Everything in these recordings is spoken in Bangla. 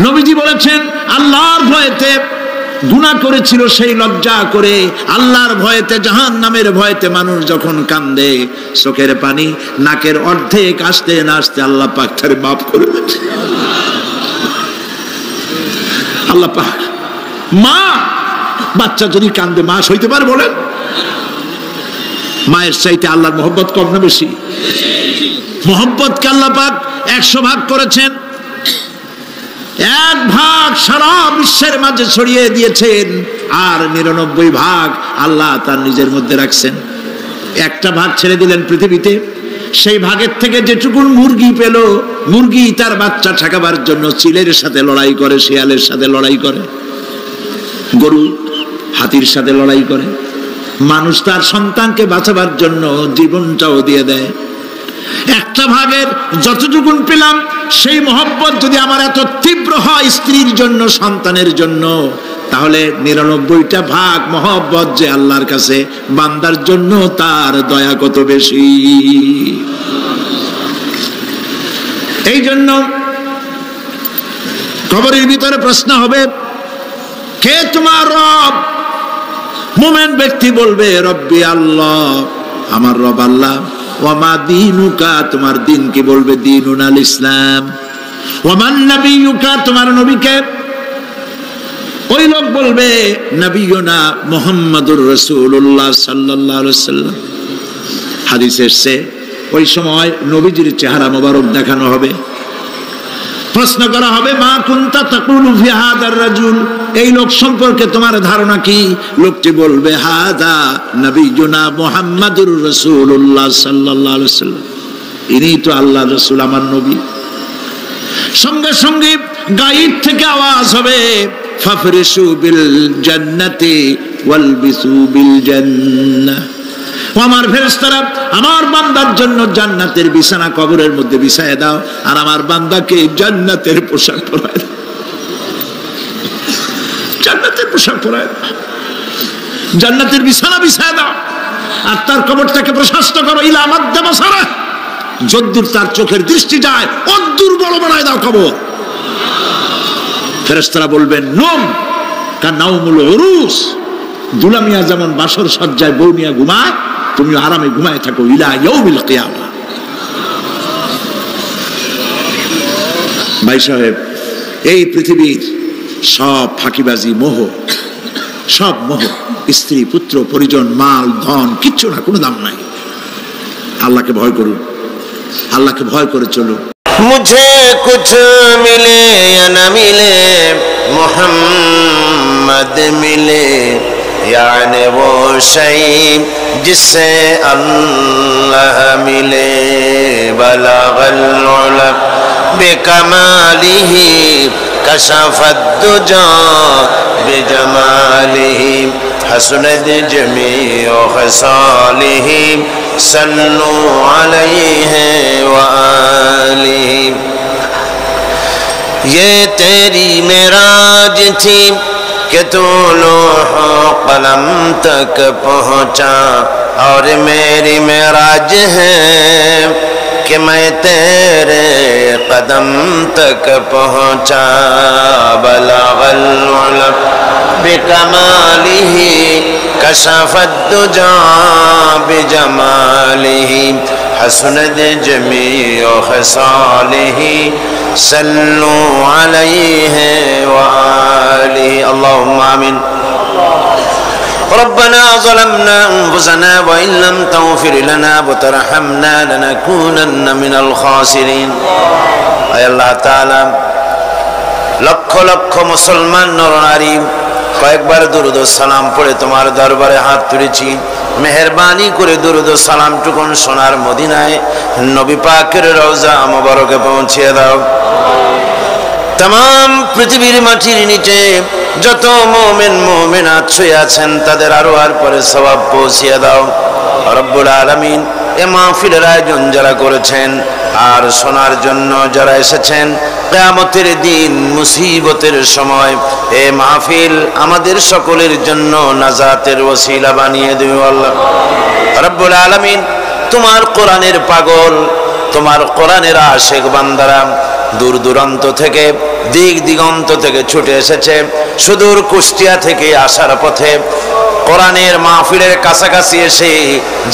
নবীজি বলেছেন আল্লাহর ভয়েতে গুনাহ করেছিল সেই লজ্জা করে, আল্লাহর ভয়েতে, জাহান্নামের ভয়েতে মানুষ যখন কান্দে চোখের পানি নাকের অর্ধেক আসতে না আসতে আল্লাহ পাক তারে মাফ করে দেন। আল্লাহ পাক, মা বাচ্চা যদি কান্দে মা সইতে পারে বলেন? মায়ের চাইতে আল্লাহর মহব্বত কম না বেশি? মহব্বতকে আল্লাহ পাক 100 ভাগ করেছেন, 1 ভাগ সারা বিশ্বের মাঝে ছড়িয়ে দিয়েছেন, আর 99 ভাগ আল্লাহ তার নিজের মধ্যে রাখছেন। 1টা ভাগ ছেড়ে দিলেন পৃথিবীতে, সেই ভাগের থেকে যেটুকুন মুরগি পেল, মুরগি তার বাচ্চা ঠেকাবার জন্য চিলের সাথে লড়াই করে, শিয়ালের সাথে লড়াই করে, গরু হাতির সাথে লড়াই করে, মানুষ তার সন্তানকে বাঁচাবার জন্য জীবনটাও দিয়ে দেয়। 1টা ভাগের যতটুকুন পেলাম সেই মহব্বত যদি আমার এত তীব্র হয় স্ত্রীর জন্য, সন্তানের জন্য, তাহলে 99টা ভাগ মহব্বত যে আল্লাহর কাছে বান্দার জন্য তার দয়া কত বেশি। এই জন্য কবরের ভিতরে প্রশ্ন হবে, কে তোমার রব? মুমিন ব্যক্তি বলবে রব্বি আল্লাহ, আমার রব আল্লাহ। ওয়ামা দীনুকা, তোমার দিন কি? বলবে দীনুনাল ইসলাম। ওয়ামান নবিয়ুকা, তোমার নবীকে? ওই লোক বলবে নবিয়ুনা মুহাম্মাদুর রাসূলুল্লাহ সাল্লাল্লাহু আলাইহি ওয়াসাল্লাম। হাদিসে এসেছে ওই সময় নবীজির চেহারা মোবারক দেখানো হবে, প্রশ্ন করা হবে মা কুনতা তাকুলু ফি হাদার রাজুল, এই লোক সম্পর্কে তোমার ধারণা কি? লোকটি বলবে হাদা নবিয়ুনা মুহাম্মাদুর রাসূলুল্লাহ সাল্লাল্লাহু আলাইহি ওয়াসাল্লাম, ইনি তো আল্লাহর রাসূল, আমার নবী। সঙ্গে সঙ্গে গায়েব থেকে আওয়াজ হবে ফাফরিশু বিল জান্নাতি ওয়ালবিসু বিল জান্নাহ, আমার ফেরেশতারা আমার বান্দার জন্য জান্নাতের বিছানা কবরের মধ্যে বিছায় দাও, আর আমার বান্দাকে জান্নাতের পোশাক পরায় দাও, জান্নাতের পোশাক পরায় দাও, জান্নাতের বিছানা বিছায় দাও, আর তার কবরটাকে প্রশস্ত করো ইলা মাদ্দা বাসারা, যদ্দূর তার চোখের দৃষ্টি যায় অদ্দূর বড় বানায় দাও কবর। ফেরেশতারা বলবেন নম কানাউমুল উরুস, দুলামিয়া যেমন বাসর সজ্জায় বউ নিয়ে ঘুমায়, তুমি আরামে ঘুমায় থাকো ইলা ইয়াউমিল কিয়ামা। ভাই সাহেব, এই পৃথিবীর সব ফাঁকিবাজি, মোহ, সব মোহ, স্ত্রী পুত্র পরিজন মাল ধন কিচ্ছু না, কোনো দাম নাই। আল্লাহকে ভয় করুন, আল্লাহকে ভয় করে চলুন। मुझे कुछ मिले या न मिले मोहम्मद मिले, यानी वो शई जिससे अल्लाह मिले। बलगल उलम बिकमालिही कशफत दुजा बिजमालिही हसनत जमीउ खसालिही सल्लु अलैहि व आलिही। ये तेरी मेराज थी कि तू लौह कलम तक पहुँचा, और मेरी मेराज है कि मैं तेरे कदम तक पहुँचा। बलगल उलम बिकमालिही कशफत दुजा बिजमालिही हसनत जमीउ खसालिही सल्लु अलैहि व आलिही। अल्लाहुम्मा आमीन। रब्बना ज़लमना अनफुसना व इन लम तगफिर लना व तरहमना लनकुनन्न मिनल खासिरिन। आय अल्लाह ताआला, लक्ष लक्ष मुसलमान नर नारी কয়েকবার দুরুদ ও সালাম পড়ে তোমার দরবারে হাত তুলেছি, মেহেরবানি করে দুরুদ ও সালাম টুকুন সোনার মদিনায় নবী পাকের রওজা মোবারকে পৌঁছিয়ে দাও। तमाम পৃথিবীর মাটির নিচে যত মুমিন মুমিনাত শুয়ে আছেন তাদের আরো আর পরে সওয়াব পৌঁছিয়ে দাও রব্বুল আলামিন। এ মাহফিলের আয়োজন যারা করেছেন আর শোনার জন্য যারা এসেছেন, কিয়ামতের দিন মুসিবতের সময় এ মাহফিল আমাদের সকলের জন্য নাজাতের ওসিলা বানিয়ে দিও আল্লাহ রব্বুল আলামিন। তোমার কোরআনের পাগল, তোমার কোরআনের আশিক বান্দারা দূর দূরান্ত থেকে, দিক দিগন্ত থেকে ছুটে এসেছে, সুদূর কুষ্টিয়া থেকে আসার পথে কোরআনের মাহফিলের কাছাকাছি এসে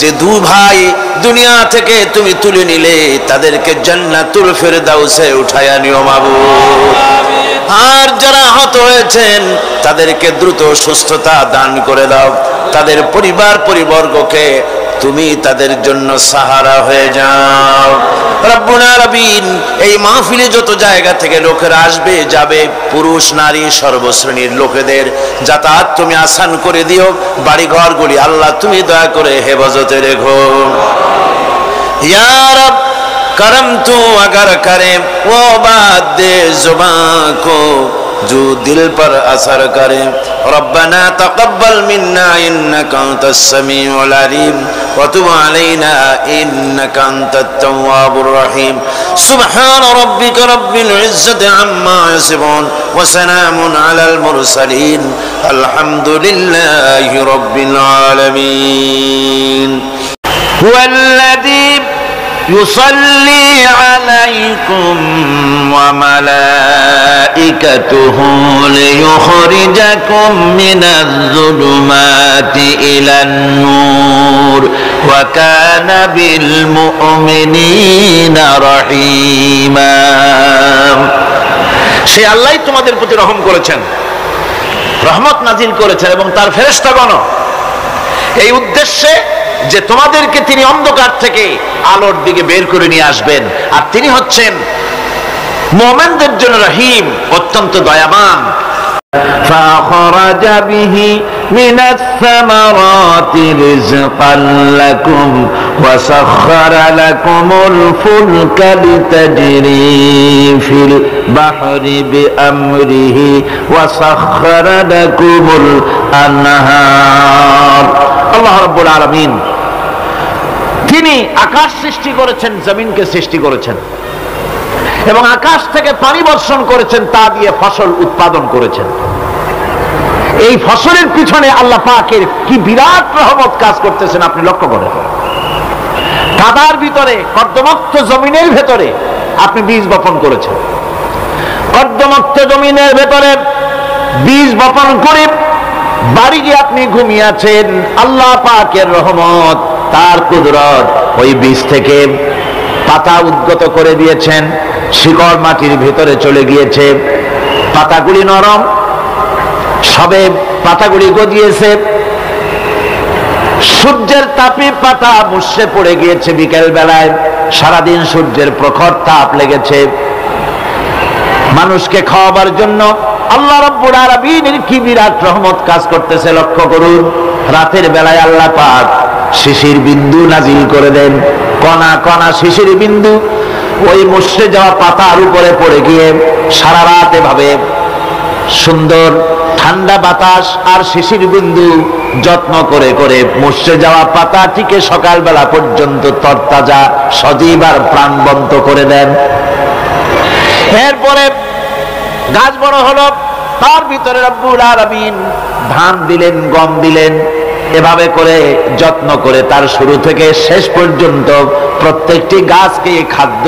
যে দু ভাই দুনিয়া থেকে তুমি তুলে নিলে, তাদেরকে জান্নাতুল ফেরদাউসে উঠায়া নিও মাবুদ। আর যারা আহত হয়েছেন তাদেরকে দ্রুত সুস্থতা দান করে দাও। তাদের পরিবার পরিবর্গকে তুমি তাদের জন্য সাহারা হয়ে যাও। রব্বুল আলামিন, এই মাহফিলে যত জায়গা থেকে লোকেরা আসবে যাবে, পুরুষ নারী সর্বশ্রেণীর লোকেদের যাতায়াত তুমি আসান করে দিও। বাড়ি ঘরগুলি আল্লাহ তুমি দয়া করে হেফাজতে রেখো। ইয়া রব, करम तू अगर करे वो बात दे जुबां को जो दिल पर असर करे। रब्बना तक़ब्बल मिन्ना इन्नका अंतस समीउल अलीम व तुब अलैना इन्नका अंतत तव्वाबुर रहीम। सुब्हान रब्बिका रब्बिल इज्जति अम्मा यसिफून व सलामुन अलल मुरसलीन अल्हम्दुलिल्लाहि रब्बिल आलमीन। हुवल्लज़ी युसल्ली अलैकुम व मलाइकतुहु लियुखरिजकुम मिनज़ ज़ुलुमाति इलन नूर व काना बिल मुमिनीना रहीमा। সে আল্লাহই তোমাদের প্রতি রহম করেছেন, রহমত নাজিল করেছেন এবং তার ফেরেশতাগণ এই উদ্দেশ্যে যে তোমাদেরকে তিনি অন্ধকার থেকে আলোর দিকে বের করে নিয়ে আসবেন। আর তিনি হচ্ছেন মুমিনদের জন্য রহিম, অত্যন্ত দয়াবান। فأخرج به من الثمرات رزقا لكم وسخر لكم الفلك لتجري في البحر بأمره وسخر لكم الأنهار। আল্লাহ রাব্বুল আলামিন তিনি আকাশ সৃষ্টি করেছেন, জমিনকে সৃষ্টি করেছেন এবং আকাশ থেকে পানি বর্ষণ করেছেন, তা দিয়ে ফসল উৎপাদন করেছেন। এই ফসলের পিছনে আল্লাহ পাকের কি বিরাট রহমত কাজ করতেছেন আপনি লক্ষ্য করেন। কাদার ভিতরে, কর্দমাক্ত জমিনের ভেতরে আপনি বীজ বপন করেছেন। কর্দমাক্ত জমিনের ভেতরে বীজ বপন করে বাড়ি গিয়ে আপনি ঘুমিয়ে আছেন। আল্লাহ পাকের রহমত, তার কুদরত, ওই বীজ থেকে পাতা উদ্গত করে দিয়েছেন, শিকড় মাটির ভেতরে চলে গিয়েছে, পাতাগুলি নরম, সবে পাতাগুলি গজিয়েছে, সূর্যের তাপে পাতা মুষড়ে পড়ে গিয়েছে। বিকেল বেলায় সারাদিন সূর্যের প্রখর তাপ লেগেছে। মানুষকে খাওয়াবার জন্য আল্লাহ রাব্বুল আলামিনের কি বিরাট রহমত কাজ করতেছে লক্ষ্য করুন। রাতের বেলায় আল্লাহ পাক শিশির বিন্দু নাজিল করে দেন, কণা কণা শিশির বিন্দু ওই মুষড়ে যাওয়া পাতার উপরে পড়ে গিয়ে সারা রাত এভাবে সুন্দর ঠান্ডা বাতাস আর শিশির বিন্দু যত্ন করে করে মুষড়ে যাওয়া পাতাটিকে সকালবেলা পর্যন্ত তরতাজা, সজীব আর প্রাণবন্ত করে দেন। এরপরে গাছ বড় হলো, তার ভিতরে রব্বুল আলামিন ধান দিলেন, গম দিলেন, এভাবে করে যত্ন করে তার শুরু থেকে শেষ পর্যন্ত প্রত্যেকটি গাছকে খাদ্য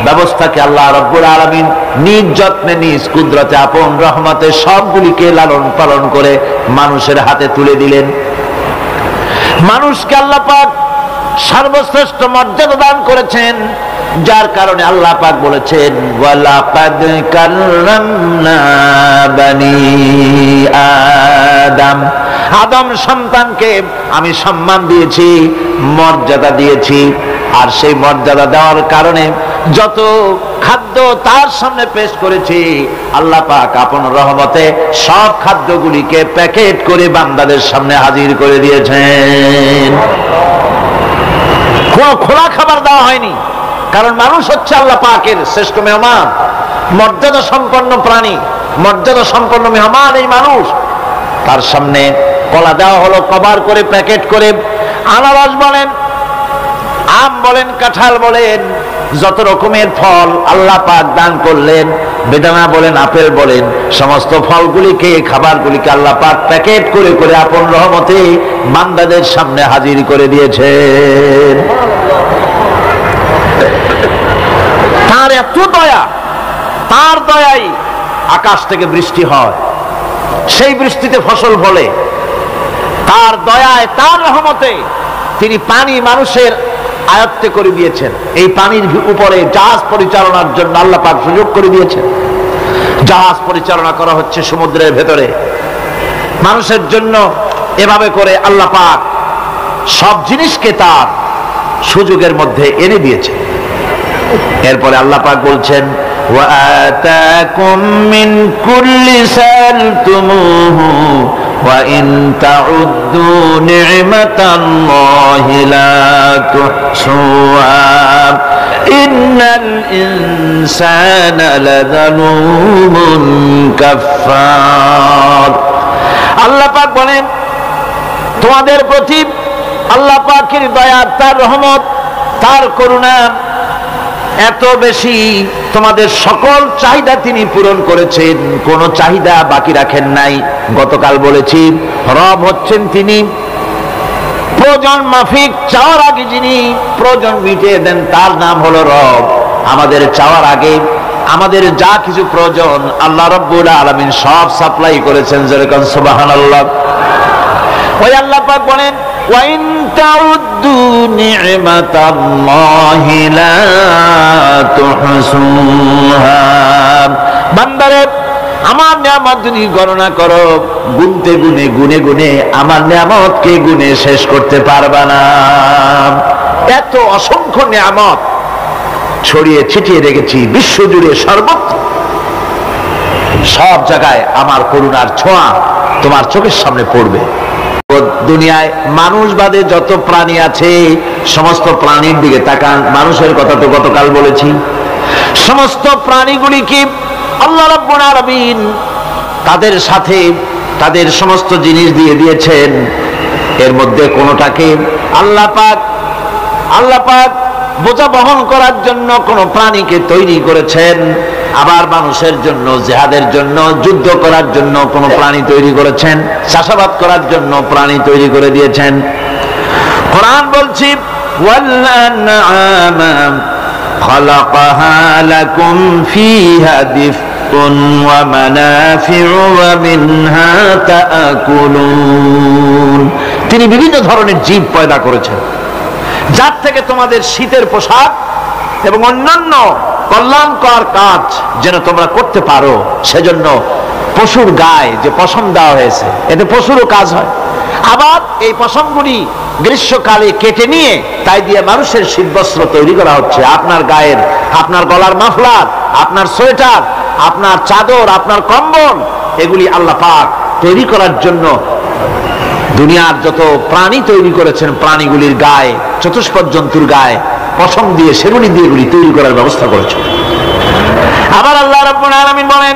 ব্যবস্থাকে আল্লাহ রব্বুল আলামিন নিজ যত্নে, নিজ কুদরতে, আপন রহমতে সবগুলিকে লালন পালন করে মানুষের হাতে তুলে দিলেন। মানুষকে আল্লাহ পাক সর্বশ্রেষ্ঠ মর্যাদা দান করেছেন, যার কারণে আল্লাহ পাক বলেছেন ওয়ালাকাদ কাররামনা বানি আদম, আদম সন্তানকে আমি সম্মান দিয়েছি, মর্যাদা দিয়েছি। আর সেই মর্যাদা দেওয়ার কারণে যত খাদ্য তার সামনে পেশ করেছি, আল্লাহ পাক আপন রহমতে সব খাদ্যগুলিকে প্যাকেট করে বান্দাদের সামনে হাজির করে দিয়েছেন। কোনো খোলা খাবার দেওয়া হয়নি, কারণ মানুষ হচ্ছে আল্লাহ পাকের শ্রেষ্ঠ মেহমান, মর্যাদা সম্পন্ন প্রাণী, মর্যাদা সম্পন্ন মেহমান এই মানুষ। তার সামনে কলা দেওয়া হলো কভার করে, প্যাকেট করে। আনারস বলেন, আম বলেন, কাঁঠাল বলেন, যত রকমের ফল আল্লাহ পাক দান করলেন, বেদানা বলেন, আপেল বলেন, সমস্ত ফলগুলিকে, খাবারগুলিকে আল্লাহ পাক প্যাকেট করে করে আপন রহমতে বান্দাদের সামনে হাজির করে দিয়েছেন। তার এত দয়া, তার দয়াই আকাশ থেকে বৃষ্টি হয়, সেই বৃষ্টিতে ফসল ফলে। তার দয়ায়, তার রহমতে তিনি পানি মানুষের আয়ত্তে করে দিয়েছেন। এই পানির উপরে জাহাজ পরিচালনার জন্য আল্লাহ পাক সুযোগ করে দিয়েছেন। জাহাজ পরিচালনা করা হচ্ছে সমুদ্রের ভেতরে মানুষের জন্য। এভাবে করে আল্লাহ পাক সব জিনিসকে তার সুযোগের মধ্যে এনে দিয়েছে। এরপরে আল্লাহ পাক বলছেন, وآتاكم من كل سألتموه وإن تعدوا نعمة الله لا تحصوها إن الإنسان لظلوم كفار। আল্লাহ পাক বলেন, তোমাদের প্রতি আল্লাহ পাকের দয়া, তার রহমত, তার করুণা এত বেশি, তোমাদের সকল চাহিদা তিনি পূরণ করেছেন, কোনো চাহিদা বাকি রাখেন নাই। গতকাল বলেছি, রব হচ্ছেন তিনি প্রয়োজন মাফিক চাওয়ার আগে যিনি প্রয়োজন মিটিয়ে দেন, তার নাম হলো রব। আমাদের চাওয়ার আগে আমাদের যা কিছু প্রয়োজন আল্লাহ রাব্বুল আলামিন সব সাপ্লাই করেছেন। যেরকম সুবহানাল্লাহ। ওই আল্লাহ পাক বলেন, وَإِن تَعُدُّوا نِعْمَةَ اللَّهِ لَا تُحْصُوهَا। বান্দারে, আমার নিয়ামত যদি গণনা করো, গুনতে গুনে গুনে গুনে আমার নিয়ামতকে গুনে শেষ করতে পারবা না। এত অসংখ্য নিয়ামত ছড়িয়ে ছিটিয়ে রেখেছি বিশ্বজুড়ে, সর্বত্র সব জায়গায় আমার করুণার ছোঁয়া তোমার চোখের সামনে পড়বে। দুনিয়ায় মানুষ বাদে যত প্রাণী আছে সমস্ত প্রাণীর দিকে তাকান। মানুষের কথা তো গতকাল বলেছি। সমস্ত প্রাণীগুলিকে আল্লাহ রাব্বুল আলামিন তাদের সাথে তাদের সমস্ত জিনিস দিয়ে দিয়েছেন। এর মধ্যে কোনটাকে আল্লাহ পাক বোঝা বহন করার জন্য কোন প্রাণীকে তৈরি করেছেন, আবার মানুষের জন্য, জিহাদের জন্য, যুদ্ধ করার জন্য কোন প্রাণী তৈরি করেছেন, চাষাবাদ করার জন্য প্রাণী তৈরি করে দিয়েছেন। কোরআন বলছি, ওয়াল আনআমা খালাকাহা লাকুম ফিহা দিফকুন ওয়া মানাফিউ ওয়া মিনহা তাআকুলুন। তিনি বিভিন্ন ধরনের জীব পয়দা করেছেন, যার থেকে তোমাদের শীতের পোশাক এবং অন্যান্য কল্যাণকর কাজ যেন তোমরা করতে পারো, সেজন্য পশুর গায়ে যে পশম দেওয়া হয়েছে, এতে পশুরও কাজ হয়। আবার এই পশমগুলি গ্রীষ্মকালে কেটে নিয়ে তাই দিয়ে মানুষের শীতবস্ত্র তৈরি করা হচ্ছে। আপনার গায়ের, আপনার গলার মাফলার, আপনার সোয়েটার, আপনার চাদর, আপনার কম্বল, এগুলি আল্লাহ পাক তৈরি করার জন্য দুনিয়ার যত প্রাণী তৈরি করেছেন, প্রাণীগুলির গায়ে, চতুষ্পদ জন্তুর গায়ে পশম দিয়ে, সেগুলি দিয়ে এগুলি তৈরি করার ব্যবস্থা করেছেন। আবার আল্লাহ রাব্বুল আলামিন বলেন,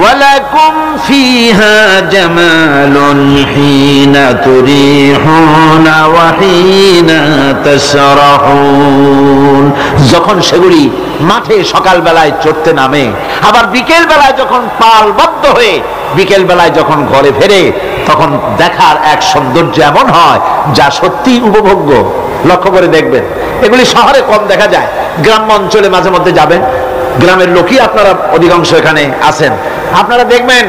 ওয়ালাকুম ফিহা জামালুন হিনা তুরিহুনা ওয়া হিনা তাসরাহুন। যখন সেগুলি মাঠে সকাল বেলায় চড়তে নামে, আবার বিকেল বেলায় যখন পালবদ্ধ হয়ে বিকেল বেলায় যখন ঘরে ফেরে, তখন দেখার এক সৌন্দর্য এমন হয় যা সত্যি উপভোগ্য। লক্ষ্য করে দেখবেন, এগুলি শহরে কম দেখা যায়, গ্রাম অঞ্চলে মাঝে মধ্যে যাবেন, গ্রামের লোকই আপনারা অধিকাংশ এখানে আছেন, আপনারা দেখবেন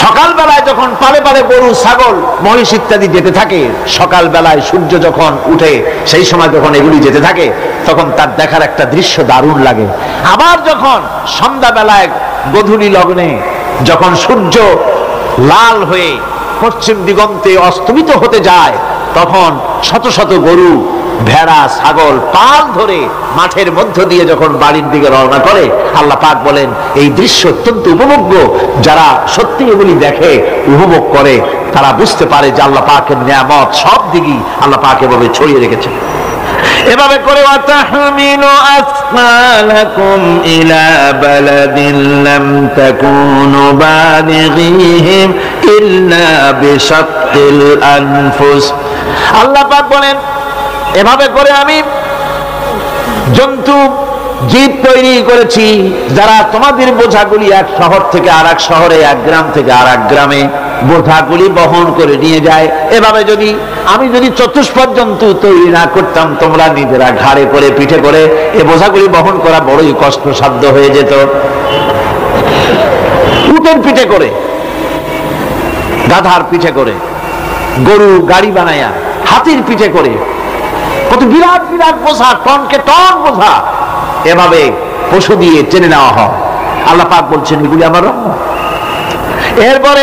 সকাল বেলায় যখন পালে পালে গরু, ছাগল, মহিষ ইত্যাদি যেতে থাকে, সকাল বেলায় সূর্য যখন উঠে সেই সময় যখন এগুলি যেতে থাকে, তখন তার দেখার একটা দৃশ্য দারুণ লাগে। আবার যখন সন্ধ্যা বেলায় গোধূলি লগ্নে যখন সূর্য লাল হয়ে পশ্চিম দিগন্তে অস্তমিত হতে যায়, তখন শত শত গরু, ভেড়া, ছাগল পাল ধরে মাঠের মধ্য দিয়ে যখন বাড়ির দিকে রওনা করে, আল্লাহ পাক বলেন এই দৃশ্য অত্যন্ত উপভোগ্য। যারা সত্যি এগুলি দেখে, উপভোগ করে, তারা বুঝতে পারে যে আল্লাহ পাকের নিয়ামত সব দিকেই আল্লাহ পাক এভাবে ছড়িয়ে রেখেছেন। এভাবে করে ওয়াতাহমিলু আসফালাকুম ইলা বালাদিন লাম তাকুনু বালিগিহি ইল্লা বিশাক্কিল আনফুস। আল্লাহ পাক বলেন, এভাবে করে আমি জন্তু জীব তৈরি করেছি যারা তোমাদের বোঝাগুলি এক শহর থেকে আর এক শহরে, এক গ্রাম থেকে আর এক গ্রামে বোঝাগুলি বহন করে নিয়ে যায়। এভাবে যদি আমি চতুষ্পদ জন্তু তৈরি না করতাম, তোমরা নিজেরা ঘাড়ে করে পিঠে করে এ বোঝাগুলি বহন করা বড়ই কষ্টসাধ্য হয়ে যেত। উটের পিঠে করে, গাধার পিঠে করে, গরু গাড়ি বানায়া, হাতির পিঠে করে, কত বিরাট বিরাট বোঝা, টনকে টন বোঝা এভাবে পশু দিয়ে টেনে নেওয়া হয়। আল্লাহ পাক বলছেন এগুলি আমার রহমত। এরপরে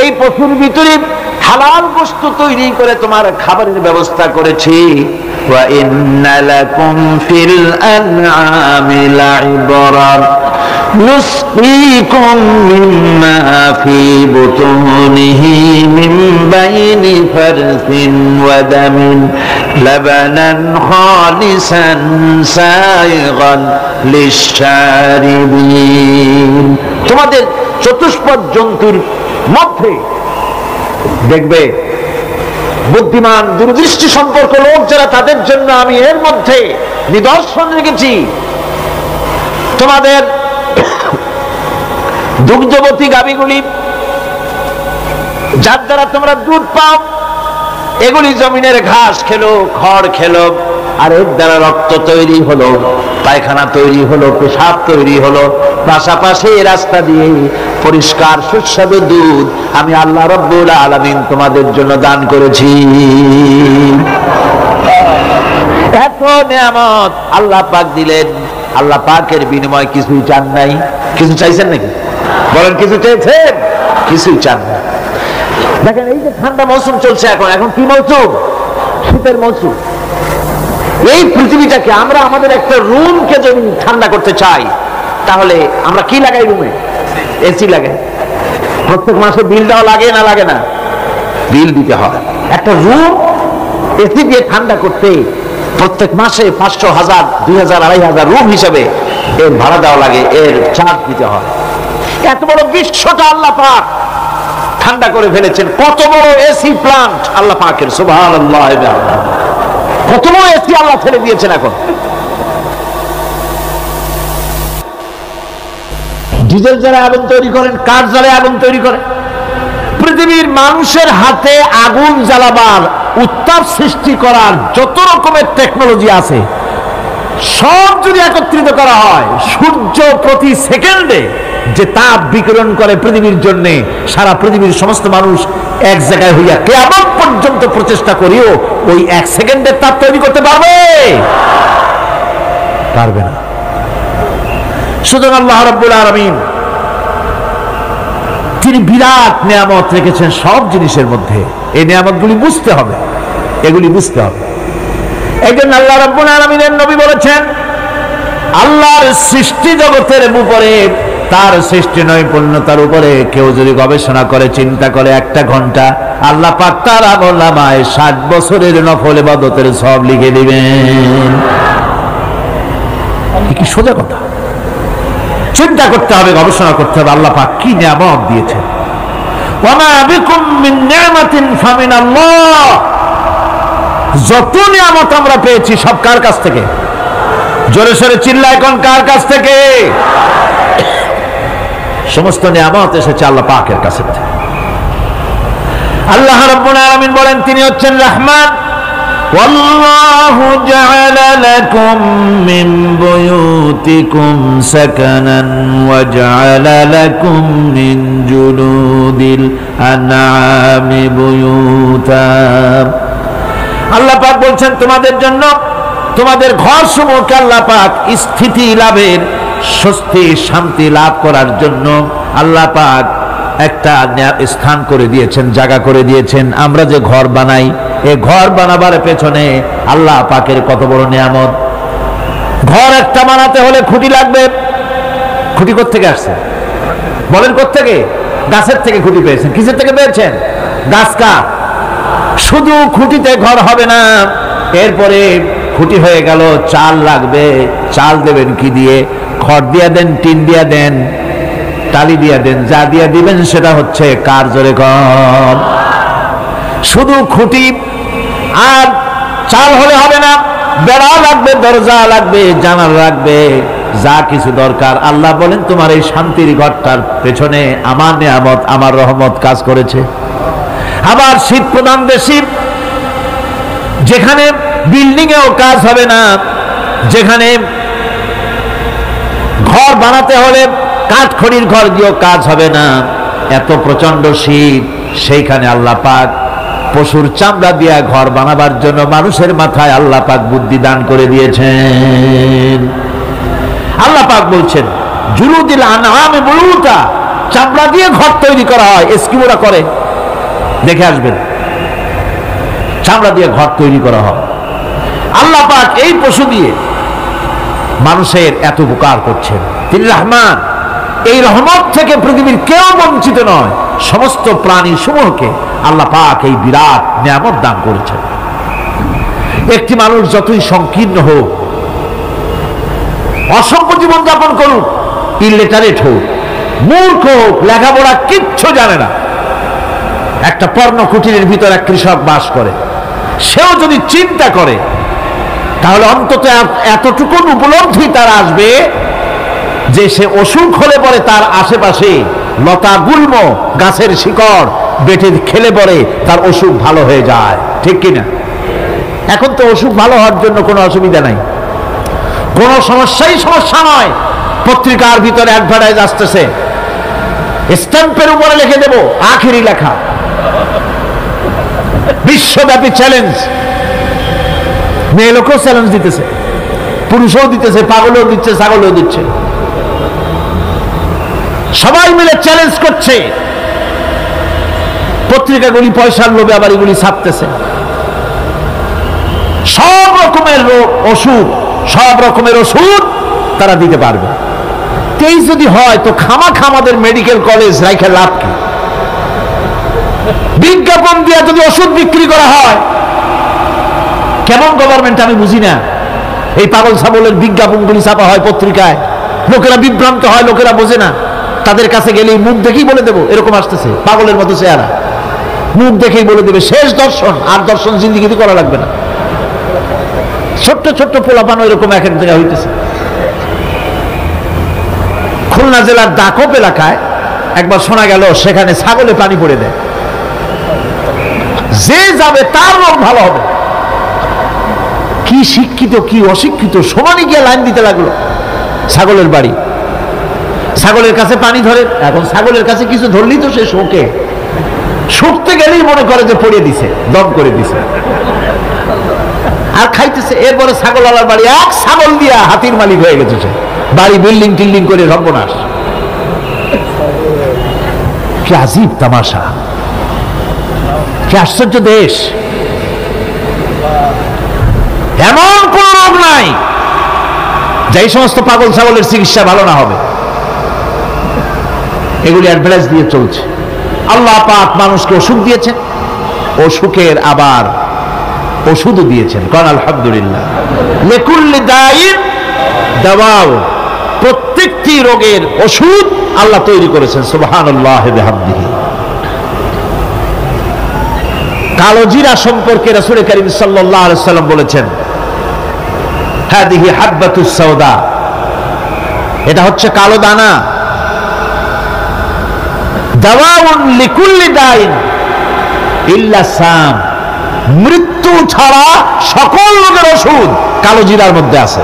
এই পশুর ভিতরে হালাল বস্তু তৈরি করে তোমার খাবারের ব্যবস্থা করেছি। ওয়া ইন্না লাকুম ফিল আনআমি লাইবরান নুসকিকুম মিম্মা ফি বুতুনিহি মিন বাইনি ফারসিন ওয়া দামিন লাবানান খালিসান সাইগান লিশ-শারিবিন। তোমাদের চতুষ্পদ জন্তুর মধ্যে দেখবে বুদ্ধিমান দূরদৃষ্টি সম্পর্ক লোক যারা, তাদের জন্য আমি এর মধ্যে নিদর্শন রেখেছি। তোমাদের দুগ্ধবতী গাভীগুলি যার দ্বারা তোমরা দুধ পাও, এগুলি জমিনের ঘাস খেলো, খড় খেলো, আর এর দ্বারা রক্ত তৈরি হলো, পায়খানা তৈরি হলো, পেশাব তৈরি হলো, পাশাপাশি রাস্তা দিয়ে পরিষ্কার সুস্বাদু দুধ আমি আল্লাহ রাব্বুল আলামিন তোমাদের জন্য দান করেছি। এত নিয়ামত আল্লাহ পাক দিলেন, আল্লাহ পাকের বিনিময়ে কিছুই চান নাই। কিছু চাইছেন নাকি? বলেন কিছু চেয়েছেন? কিছুই চান না। দেখেন এই যে ঠান্ডা মৌসুম চলছে, এখন কি মৌসুম? শীতের মৌসুম। এই পৃথিবীটাকে আমরা আমাদের একটা রুমকে যদি ঠান্ডা করতে চাই, তাহলে আমরা কি লাগাই? রুমে এসি লাগাই। প্রত্যেক মাসে বিল দেওয়া লাগে না লাগে না? বিল দিতে হয়। একটা রুম এসি দিয়ে ঠান্ডা করতে প্রত্যেক মাসে 500, 1000, 2000, 2500 রুম হিসাবে এর ভাড়া দেওয়া লাগে, এর চার্জ দিতে হয়। এত বড় বিশ্বটা আল্লাহ পাক ঠান্ডা করে ফেলেছেন। কত বড় এসি প্লান্ট আল্লাহ পাকের, সুবহানাল্লাহ। কত বড় এসি আল্লাহ ছেড়ে দিয়েছেন। এখন ডিজেল যারা আগুন তৈরি করেন, কাঠ যারা আগুন তৈরি করে, পৃথিবীর মানুষের হাতে আগুন জ্বালাবার, উত্তাপ সৃষ্টি করার যত রকমের টেকনোলজি আছে, সব যদি একত্রিত করা হয়, সূর্য প্রতি সেকেন্ডে যে তাপ বিকিরণ করে পৃথিবীর জন্য, সারা পৃথিবীর সমস্ত মানুষ এক জায়গায় হইয়া কিয়ামত পর্যন্ত প্রচেষ্টা করিও ওই 1 সেকেন্ডের তাপ তৈরি করতে পারবে? পারবে না। সুতরাং আল্লাহ রাব্বুল আলামিন তিনি বিরাট নিয়ামত রেখেছেন সব জিনিসের মধ্যে। এই নিয়ামতগুলি বুঝতে হবে, এগুলি বুঝতে হবে। একজন আল্লাহ রাব্বুল আলামিনের নবী বলেছেন, আল্লাহর সৃষ্টি জগতের উপরে, তার সৃষ্টি নৈপুণ্যতার উপরে কেউ যদি গবেষণা করে, চিন্তা করে 1 ঘন্টা, আল্লাহ পাক তার আমলনামায় 60 বছরের নফল ইবাদতের সওয়াব লিখে দিবেন। কি সোজা কথা। চিন্তা করতে হবে, গবেষণা করতে হবে আল্লাহ পাক কি নিয়ামত দিয়েছেন। ওয়া মা বিকুম মিন নি'মাতিন ফামিনাল্লাহ। যত নিয়ামত আমরা পেয়েছি সব কার কাছ থেকে? জোরে সোরে চিল্লায় কোন কার কাছ থেকে? সমস্ত নিয়ামত এসেছে আল্লাহ পাকের কাছ থেকে। আল্লাহ রাব্বুল আলামিন বলেন তিনি হচ্ছেন রহমান। ওয়াল্লাহু জাআলা লাকুম মিন বুয়ুতিকুম সাকানান ওয়া জাআলা লাকুম মিন জুলুদিল আনআমি বুয়ুতা। আল্লাহ পাক বলছেন তোমাদের জন্য, তোমাদের ঘর সমূহকে আল্লাহ পাক স্থিতি লাভের, স্বস্তি শান্তি লাভ করার জন্য আল্লাহ পাক একটা স্থান করে দিয়েছেন, জায়গা করে দিয়েছেন। আমরা যে ঘর বানাই, এই ঘর বানাবার পেছনে আল্লাহ পাকের কত বড় নিয়ামত। ঘর একটা বানাতে হলে খুঁটি লাগবে। খুঁটি কোত্থেকে আসছে? বলেন কোত্থেকে? গাছের থেকে খুঁটি পেয়েছেন। কিসের থেকে পেয়েছেন? গাছ কাঠ। শুধু খুঁটিতে ঘর হবে না, এরপরে খুঁটি হয়ে গেল, চাল লাগবে। চাল দেবেন কি দিয়ে? খড় দিয়া দেন, টিন দিয়া দেন, টালি দিয়া দেন, যা দিয়া দিবেন সেটা হচ্ছে কার? জোরে কর। শুধু খুঁটি আর চাল হলে হবে না, বেড়া লাগবে, দরজা লাগবে, জানালা লাগবে, যা কিছু দরকার, আল্লাহ বলেন তোমার এই শান্তির ঘরটার পেছনে আমার নিয়ামত, আমার রহমত কাজ করেছে। আবার শীত প্রধান দেশে, যেখানে বিল্ডিং এও কাজ হবে না, যেখানে ঘর বানাতে হলে কাঠখড়ির ঘর দিয়েও কাজ হবে না, এত প্রচন্ড শীত, সেইখানে আল্লাহ পাক পশুর চামড়া দিয়া ঘর বানাবার জন্য মানুষের মাথায় আল্লাহ পাক বুদ্ধি দান করে দিয়েছেন। আল্লাহ পাক বলছেন জুলুদিল আনআমে বুয়ুতা, চামড়া দিয়ে ঘর তৈরি করা হয়, এস্কিমোরা করে, দেখে আসবেন, চামড়া দিয়ে ঘর তৈরি করা হয়। আল্লাহ পাক এই পশু দিয়ে মানুষের এত উপকার করছেন। তিনি রহমান, এই রহমত থেকে পৃথিবীর কেউ বঞ্চিত নয়। সমস্ত প্রাণী সমূহকে আল্লাহ পাক এই বিরাট নিয়ামত দান করেছেন। একটি মানুষ যতই সংকীর্ণ হোক, অসংখ্য জীবন যাপন করুক, ইলিটারেট হোক, মূর্খ হোক, লেখাপড়া কিচ্ছু জানে না, একটা পর্ণ কুটিরের ভিতর এক কৃষক বাস করে, সেও যদি চিন্তা করে তাহলে অন্তত এতটুকু উপলব্ধি তার আসবে যে সে অসুখ হলে পরে তার আশেপাশে লতা গুল্ম গাছের শিকড় বেটে খেলে পরে তার অসুখ ভালো হয়ে যায়, ঠিক কিনা? এখন তো অসুখ ভালো হওয়ার জন্য কোনো অসুবিধা নাই, কোনো সমস্যা নয়। পত্রিকার ভিতরে অ্যাডভার্টাইজ আসতেছে, স্ট্যাম্পের উপরে লিখে দেব আখেরি লেখা, বিশ্বব্যাপী চ্যালেঞ্জ। মেয়ে লোকও চ্যালেঞ্জ দিতেছে, পুরুষও দিতেছে, পাগলও দিচ্ছে, ছাগলও দিচ্ছে, সবাই মিলে চ্যালেঞ্জ করছে। পত্রিকাগুলি পয়সার লোভে আবার এগুলি ছাপতেছে। সব রকমের অসুখ, সব রকমের ওষুধ তারা দিতে পারবে। এই যদি হয় তো খামাখা আমাদের মেডিকেল কলেজ রাইখে লাভ কি? বিজ্ঞাপন দিয়ে যদি ওষুধ বিক্রি করা হয়, কেমন গভর্নমেন্ট আমি বুঝি না। এই পাগল ছাগলের বিজ্ঞাপনগুলি ছাপা হয় পত্রিকায়, লোকেরা বিভ্রান্ত হয়, লোকেরা বোঝে না। তাদের কাছে গেলেই মুখ দেখেই বলে দেবো এরকম আসতেছে, পাগলের মতো চেহারা, মুখ দেখেই বলে দেবে শেষ দর্শন, আর দর্শন জিন্দিগিতে করা লাগবে না। ছোট্ট ছোট্ট পোলাপানো এরকম এক এক জায়গায় হইতেছে। খুলনা জেলার দাকপ এলাকায় একবার শোনা গেল সেখানে ছাগলে পানি পড়ে দেয়, যে যাবে তার রোগ ভালো হবে। কি শিক্ষিত কি অশিক্ষিত সমানই গিয়ে লাইন দিতে লাগলো ছাগলের বাড়ি। ছাগলের কাছে পানি ধরে, এখন ছাগলের কাছে কিছু ধরলেই তো সে শোকে, শুকতে গেলেই মনে করে যে পড়িয়ে দিছে, দম করে দিছে, আর খাইতেছে। এরপরে ছাগলওয়ালার বাড়ি এক ছাগল দিয়া হাতির মালিক হয়ে গেছে সে, বাড়ি বিল্ডিং টিল্ডিং করে সর্বনাশ। কি আজীব তামাশা, কি আশ্চর্য দেশ। এমন কোন রোগ নাই যে সমস্ত পাগল ছাগলের চিকিৎসা ভালো না হবে। এগুলি অ্যাডভার্টাইজ দিয়ে চলছে। আল্লাহ পাক মানুষকে অসুখ দিয়েছেন, অসুখের আবার ওষুধও দিয়েছেন। কারণ আলহামদুলিল্লাহ লিকুল্লি দাইন দাওয়াও, প্রত্যেকটি রোগের ওষুধ আল্লাহ তৈরি করেছেন। সুবহানাল্লাহি বিহামদিহি। কালো জিরা সম্পর্কে রাসূল কারীম সাল্লাল্লাহু আলাইহি ওয়াসাল্লাম বলেছেন, হাদিহি হাব্বাতুস সাওদা, এটা হচ্ছে কালো দানা। দাওয়াউন লিকুল্লি দাইন ইল্লা সাম, মৃত্যু ছাড়া সকল রোগের ওষুধ কালো জিরার মধ্যে আছে।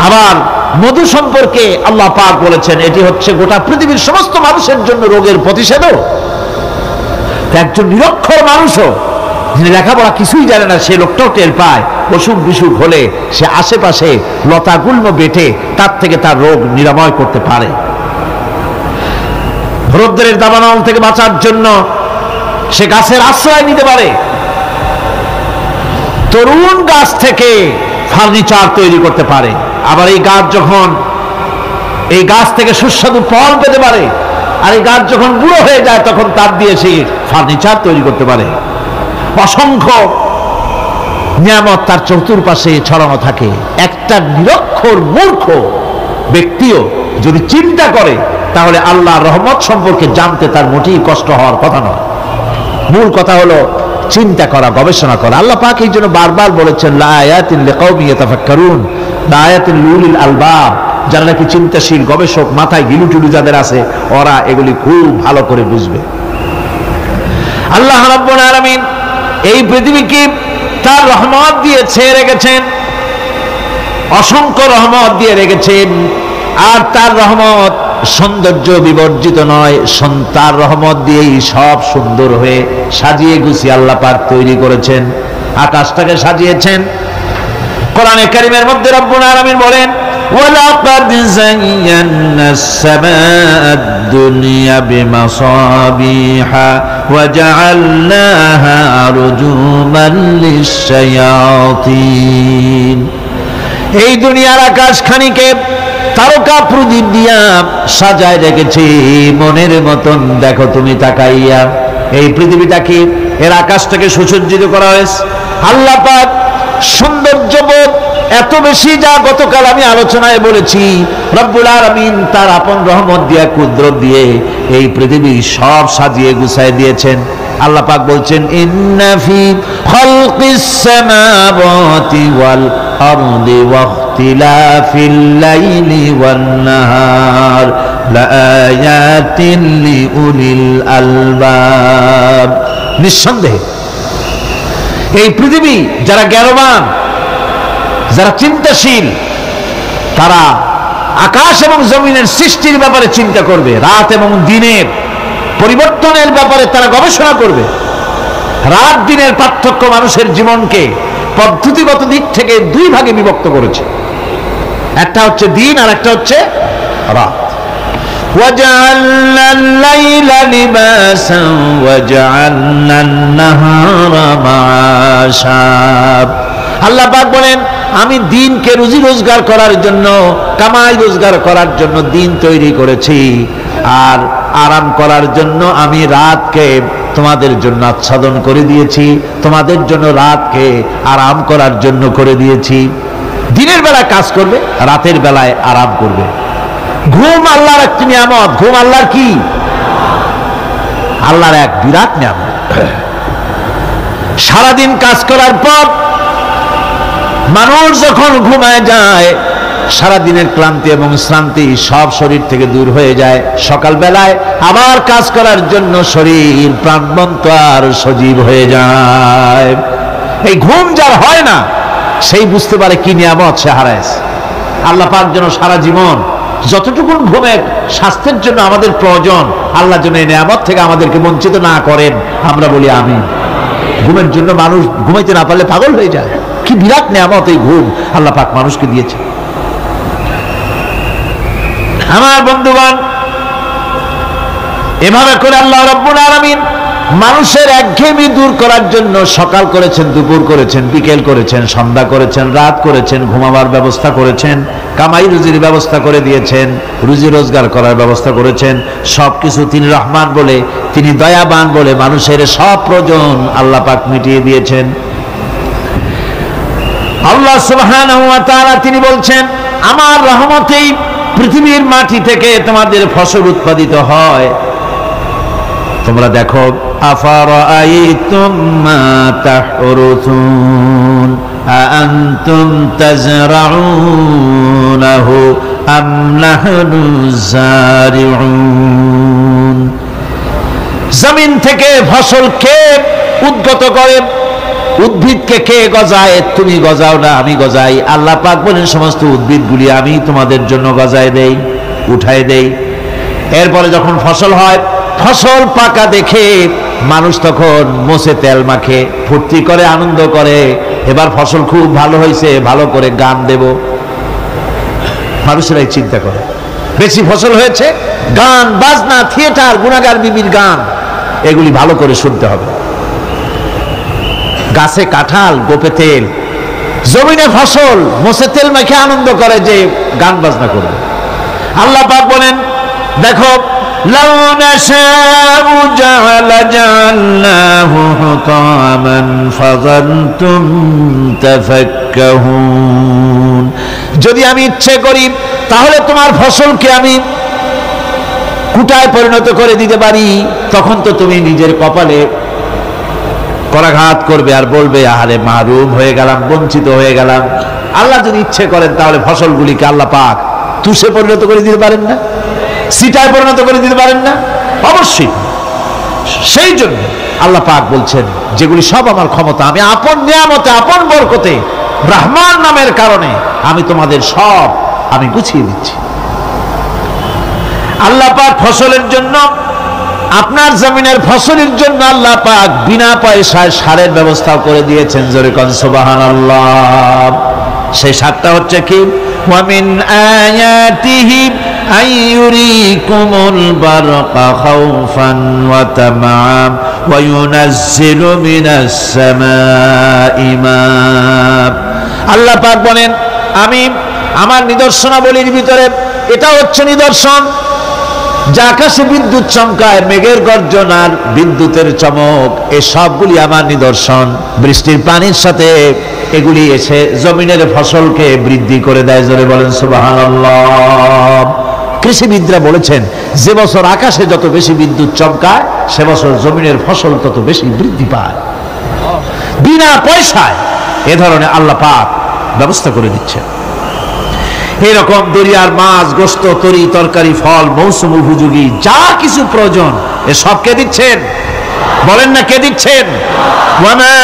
আবার মধু সম্পর্কে আল্লাহ পাক বলেছেন এটি হচ্ছে গোটা পৃথিবীর সমস্ত মানুষের জন্য রোগের প্রতিষেধক। একজন নিরক্ষর মানুষও, যিনি লেখাপড়া কিছুই জানে না, সে লোকটাও টের পায় অসুখ বিসুখ হলে সে আশেপাশে লতা গুল্ম বেটে তার থেকে তার রোগ নিরাময় করতে পারে। রোদ্রের দাবানল থেকে বাঁচার জন্য সে গাছের আশ্রয় নিতে পারে। তরুণ গাছ থেকে ফার্নিচার তৈরি করতে পারে। আবার এই গাছ থেকে সুস্বাদু ফল পেতে পারে। আর এই গাছ যখন বুড়ো হয়ে যায় তখন তার দিয়ে সে ফার্নিচার তৈরি করতে পারে। অসংখ্য নিয়ামত তার চতুর্পাশে ছড়ানো থাকে। একটা নিরক্ষর মূর্খ ব্যক্তিও যদি চিন্তা করে তাহলে আল্লাহর রহমত সম্পর্কে জানতে তার মোটেই কষ্ট হওয়ার কথা নয়। মূল কথা হলো চিন্তা করা, গবেষণা করা। আল্লাহ পাক এই জন্য বারবার বলেছেন লা আয়াতিন লিকাউমি ইয়াতাফাক্কারুন, লা আয়াতিন লিউলিল আলবাব, যারা নাকি চিন্তাশীল, গবেষক, মাথায় গিলুটুলু যাদের আছে, ওরা এগুলি খুব ভালো করে বুঝবে। আল্লাহ রাব্বুল আলামিন এই পৃথিবীকে তার রহমত দিয়ে ছেয়ে রেখেছেন, অসংখ্য রহমত দিয়ে রেখেছেন। আর তার রহমত সৌন্দর্য বিবর্জিত নয়, তার রহমত দিয়েই সব সুন্দর হয়ে সাজিয়ে গুছিয়ে আল্লাহ পাক তৈরি করেছেন। আকাশটাকে সাজিয়েছেন। কোরআনে কারীমের মধ্যে রব্বুল আলামিন বলেন ওয়ালাকাদ যায়্যানাস সামাআদ দুনিয়া বিমাসাবিহা ওয়া জাআলনাহা রুজুমান লিশ-শায়াতিন। এই দুনিয়ার আকাশখানিকে তারকা প্রদীপ দিয়া সাজায় রেখেছি মনের মতন। দেখো তুমি তাকাইয়া, এই পৃথিবীটাকে, এর আকাশটাকে সুসজ্জিত করা হয়েছে। আল্লাহ পাক সৌন্দর্যবোধ এত বেশি, যা গতকাল আমি আলোচনায় বলেছি, রব্বুল আলামিন তার আপন রহমত দিয়া, কুদরত দিয়ে এই পৃথিবী সব সাজিয়ে গুছায় দিয়েছেন। আল্লাহ পাক বলছেন ইন্না ফি খালকিস সামাওয়াতি ওয়াল আরদি ওয়া ইখতিলাফিল লাইলি ওয়ান নাহার লাআয়াতিন লিউলিল আলবাব। নিঃসন্দেহে এই পৃথিবী যারা জ্ঞানবান, যারা চিন্তাশীল, তারা আকাশ এবং জমিনের সৃষ্টির ব্যাপারে চিন্তা করবে, রাত এবং দিনের পরিবর্তনের ব্যাপারে তারা গবেষণা করবে। রাত দিনের পার্থক্য মানুষের জীবনকে পদ্ধতিগত দিক থেকে দুই ভাগে বিভক্ত করেছে। একটা হচ্ছে দিন আর একটা হচ্ছে রাত। وَجَعَلْنَا اللَّيْلَ لِبَاسًا وَجَعَلْنَا النَّهَارَ مَعَاشًا। আল্লাহ পাক বলেন আমি দিনকে রুজি রোজগার করার জন্য, কামাই রোজগার করার জন্য দিন তৈরি করেছি, আর আরাম করার জন্য আমি রাতকে তোমাদের জন্য আচ্ছাদন করে দিয়েছি, তোমাদের জন্য রাতকে আরাম করার জন্য করে দিয়েছি। দিনের বেলায় কাজ করবে, রাতের বেলায় আরাম করবে। ঘুম আল্লাহর একটি নিয়ামত। ঘুম আল্লাহর কি? আল্লাহর এক বিরাট নিয়ামত। সারাদিন কাজ করার পর মানুষ যখন ঘুমায় যায়, সারাদিনের ক্লান্তি এবং শ্রান্তি সব শরীর থেকে দূর হয়ে যায়। সকালবেলায় আবার কাজ করার জন্য শরীর প্রাণবন্ত আর সজীব হয়ে যায়। এই ঘুম যার হয় না, সেই বুঝতে পারে কি নিয়ামত সে হারায়। আল্লাহ পাক যেন সারা জীবন যতটুকু ঘুমের স্বাস্থ্যের জন্য আমাদের প্রয়োজন, আল্লাহ যেন এই নিয়ামত থেকে আমাদেরকে বঞ্চিত না করেন। আমরা বলি আমিন। ঘুমের জন্য মানুষ ঘুমাইতে না পারলে পাগল হয়ে যায়। কি বিরাট নিয়ামত এই ঘুম আল্লাহ পাক মানুষকে দিয়েছে। আমার বন্ধুগণ, এভাবে করে আল্লাহ রাব্বুল আলামিন মানুষের একঘেয়েমি দূর করার জন্য সকাল করেছেন, দুপুর করেছেন, বিকেল করেছেন, সন্ধ্যা করেছেন, রাত করেছেন, ঘুমাবার ব্যবস্থা করেছেন, কামাই রুজির ব্যবস্থা করে দিয়েছেন, রুজি রোজগার করার ব্যবস্থা করেছেন। সবকিছু তিনি রহমান বলে, তিনি দয়াবান বলে মানুষের সব প্রয়োজন আল্লাহ পাক মিটিয়ে দিয়েছেন। আল্লাহ সুবহানাহু ওয়া তাআলা তিনি বলছেন আমার রহমতেই পৃথিবীর মাটি থেকে তোমাদের ফসল উৎপাদিত হয়। তোমরা দেখো আফারাআইতুম মা তাহরুসুন আআনতুম তাজরাউনাহু আম নাহনুজ জারিউন। জমিন থেকে ফসল কে উদ্গত করে? উদ্ভিদকে কে গজায়? তুমি গজাও না, আমি গজাই। আল্লাহ পাক বলেন সমস্ত উদ্ভিদগুলি আমি তোমাদের জন্য গজায় দেই, উঠায় দেই। এরপরে যখন ফসল হয়, ফসল পাকা দেখে মানুষ তখন মোষে তেল মাখে, ফুর্তি করে, আনন্দ করে। এবার ফসল খুব ভালো হয়েছে, ভালো করে গান দেব। মানুষেরাই চিন্তা করে বেশি ফসল হয়েছে, গান বাজনা, থিয়েটার, গুনাগার বিবির গান, এগুলি ভালো করে শুনতে হবে। গাছে কাঁঠাল, গোপে তেল, জমিনে ফসল, মোষে তেল মাখে আনন্দ করে যে গান বাজনা করবে। আল্লাহ পাক বলেন দেখো লাউ নাশাউ জাআলনাহু হুতামান ফাযানতুম তাফাক্কাহুন। যদি আমি ইচ্ছে করি তাহলে তোমার ফসলকে আমি কুটায় পরিণত করে দিতে পারি, তখন তো তুমি নিজের কপালে করাঘাত করবে আর বলবে আহারে মাহরুম হয়ে গেলাম, বঞ্চিত হয়ে গেলাম। আল্লাহ যদি ইচ্ছে করেন তাহলে ফসলগুলিকে আল্লাহ পাক তুষে পরিণত করে দিতে পারেন না, সিটায় পরিণত করে দিতে পারেন না? অবশ্যই। সেই জন্য আল্লাহ পাক বলছেন যেগুলি সব আমার ক্ষমতা, আমি আপন নিয়ামতে, আপন বরকতে, রহমান নামের কারণে আমি তোমাদের সব আমি গুছিয়ে দিচ্ছি। আল্লাহ পাক ফসলের জন্য, আপনার জমিনের ফসলের জন্য আল্লাহ পাক বিনা পয়সায় সারের ব্যবস্থাও করে দিয়েছেন। জোরে কোন সুবহানাল্লাহ। সেই সারটা হচ্ছে কি? ওয়া মিন আয়াতিহি আইয়ুরিকুমুল বারকা খাউফান ওয়া তামাআম ওয়া ইউনাজ্জিলু মিনাস সামাই মা। আল্লাহ পাক বলেন আমি আমার নিদর্শনাবলীর ভিতরে এটা হচ্ছে নিদর্শন, যে আকাশে বিদ্যুৎ চমকায়, মেঘের গর্জন আর বিদ্যুতের চমক, এই সবগুলি আমার নিদর্শন। বৃষ্টির পানির সাথে এগুলি এসে জমিনের ফসলকে বৃদ্ধি করে দেয়। জোরে বলেন সুবহানাল্লাহ। কৃষিবিদরা বলেছেন যে বছর আকাশে যত বেশি বিদ্যুৎ চমকায় সে বছর জমিনের ফসল তত বেশি বৃদ্ধি পায়। বিনা পয়সায় এ ধরনের আল্লাহ পাক ব্যবস্থা করে দিচ্ছেন। এরকম দরিয়ার মাছ, গোশত, তরি তরকারি, ফল, মৌসুম উপযোগী যা কিছু প্রয়োজন এ সব কে দিচ্ছেন? বলেন না কে দিচ্ছেন? ওয়া মা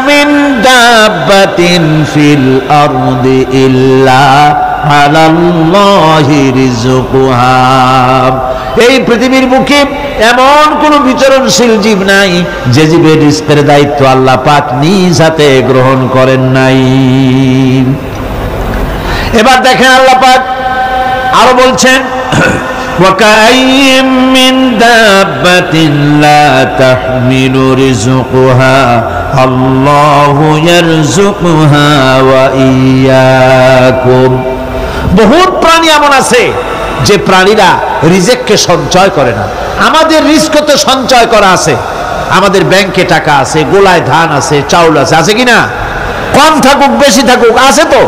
মিন দাব্বাতিন ফিল আরদি ইল্লা আলাল্লাহি রিজকুহা। এই পৃথিবীর বুকে এমন কোন বিচরণশীল জীব নাই যে জীবের রিজকের দায়িত্ব আল্লাহ পাক নিজ হাতে গ্রহণ করেন নাই। এবার দেখেন আল্লাহ পাক আরো বলছেন ওয়াকাইয়্যিম মিন দাব্বাতিন লা তাহমিলু রিজকুহা আল্লাহু ইয়ারযুকুহা ওয়া ইয়্যাকুম। বহুত প্রাণী এমন আছে যে প্রাণীরা রিজেককে সঞ্চয় করে না। আমাদের রিজক তো সঞ্চয় করা আছে, আমাদের ব্যাংকে টাকা আছে, গোলায় ধান আছে, চাউল আছে, আছে কিনা? কম থাকুক বেশি থাকুক আছে তো।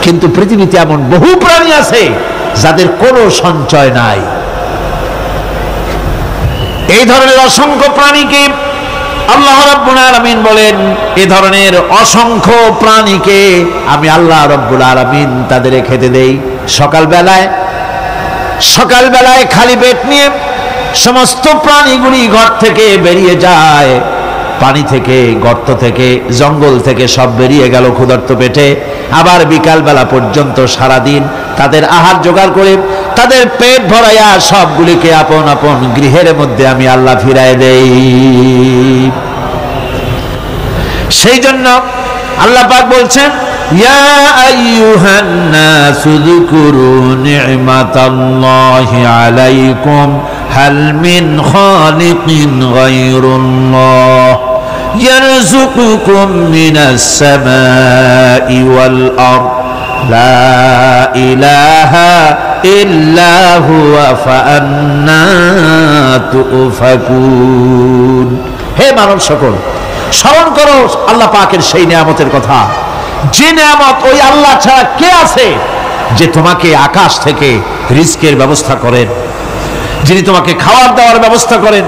কিন্তু পৃথিবীতে এমন বহু প্রাণী আছে যাদের কোনো সঞ্চয় নাই। এই ধরনের অসংখ্য প্রাণীকে আল্লাহ রাব্বুল আলামিন বলেন, এই ধরনের অসংখ্য প্রাণীকে আমি আল্লাহ রাব্বুল আলামিন তাদের খেতে দেই। সকালবেলায় খালি পেট নিয়ে সমস্ত প্রাণীগুলি ঘর থেকে বেরিয়ে যায়, পানি থেকে, গর্ত থেকে, জঙ্গল থেকে সব বেরিয়ে গেল ক্ষুধার্ত পেটে। আবার বিকাল বেলা পর্যন্ত সারাদিন তাদের আহার জোগাড় করে তাদের পেট ভরাইয়া সবগুলিকে আপন আপন গৃহের মধ্যে আমি আল্লাহ ফিরায় দেই। সেই জন্য আল্লাহ পাক বলছেন ইয়া আইয়ুহান নাসু যকুরু নি'মাতাল্লাহি আলাইকুম হাল মিন খালিকিন গায়রুল্লাহ يرزقكم من السماء والأرض لا إله إلا هو فأنا تؤفكون। হে মানব সকল, স্মরণ করো আল্লাহ পাকের সেই নিয়ামতের কথা, যে নিয়ামত ওই আল্লাহ ছাড়া কে আছে যে তোমাকে আকাশ থেকে রিজকের ব্যবস্থা করেন, যিনি তোমাকে খাওয়ার দাওয়ার ব্যবস্থা করেন।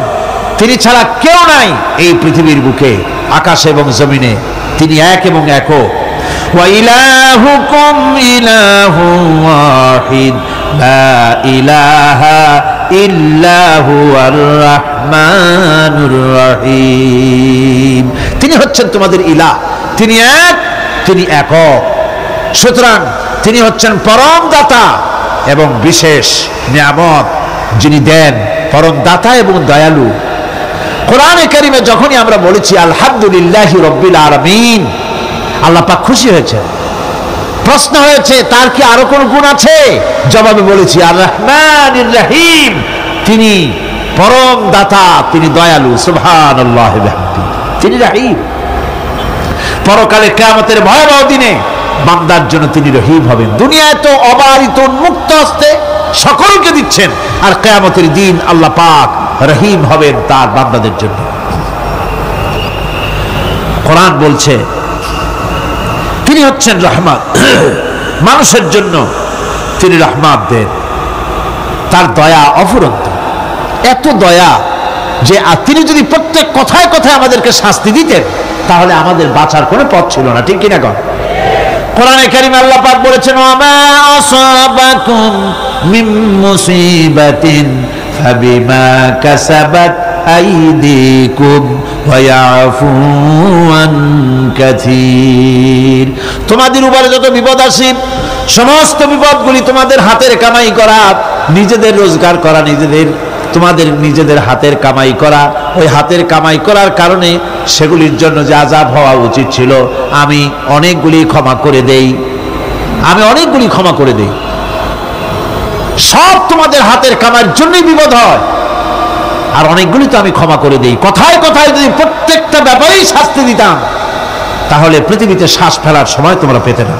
তিনি ছাড়া কেউ নাই এই পৃথিবীর বুকে, আকাশ এবং জমিনে। তিনি এক এবং একক। ওয়া ইলাহুকুম ইলাহুন ওয়াহিদ লা ইলাহা ইল্লা হুয়ার রাহমানুর রহিম। তিনি হচ্ছেন তোমাদের ইলাহ, তিনি এক, তিনি একক। সুতরাং তিনি হচ্ছেন পরম দাতা এবং বিশেষ নিয়ামত যিনি দেন, পরম দাতা এবং দয়ালু। কোরআনে কারিমে যখনই আমরা বলেছি আলহামদুলিল্লাহি রাব্বিল আলামিন, আল্লাহ পাক খুশি হয়েছে। প্রশ্ন হয়েছে তার কি আরো কোন গুণ আছে? জবাবে বলেছি আর রহমানির রহিম, তিনি পরম দাতা, তিনি দয়ালু। সুবহানাল্লাহি ওয়া বিহামদিহি, তিনি রহিম। পরকালে কিয়ামতের ভয়াবহ দিনে বান্দার জন্য তিনি রহিম হবেন। দুনিয়ায় তো অবারিত উন্মুক্ত হস্তে সকলকে দিচ্ছেন, আর কিয়ামতের দিন আল্লাহ পাক রহিম হবেন তার বান্দাদের জন্য। কোরআন বলছে তিনি হচ্ছেন রহমত, মানুষের জন্য তিনি রহমত দেন। তার দয়া অফুরন্ত, এত দয়া যে তিনি যদি প্রত্যেক কথায় কথায় আমাদেরকে শাস্তি দিতেন তাহলে আমাদের বাঁচার কোনো পথ ছিল না, ঠিক কিনা কর? কোরআনে কারীমে আল্লাহ পাক বলেছেন ওয়ামা আসাবাকুম মিন মুসিবাতিন ফাবিমা কাসাবাত আইদিকুম ওয়া ইয়াফু আন কাসীর। তোমাদের উপরে যত বিপদ আসে সমস্ত বিপদগুলি তোমাদের হাতের কামাই করা, নিজেদের রোজগার করা, তোমাদের নিজেদের হাতের কামাই করা, ওই হাতের কামাই করার কারণে সেগুলির জন্য যে আযাব হওয়া উচিত ছিল আমি অনেকগুলি ক্ষমা করে দেই, সব তোমাদের হাতের কামাইয়ের জন্যই বিপদ হয়, আর অনেকগুলি তো আমি ক্ষমা করে দেই। কথায় কথায় যদি প্রত্যেকটা ব্যাপারেই শাস্তি দিতাম তাহলে পৃথিবীতে শ্বাস ফেলার সময় তোমরা পেতে না।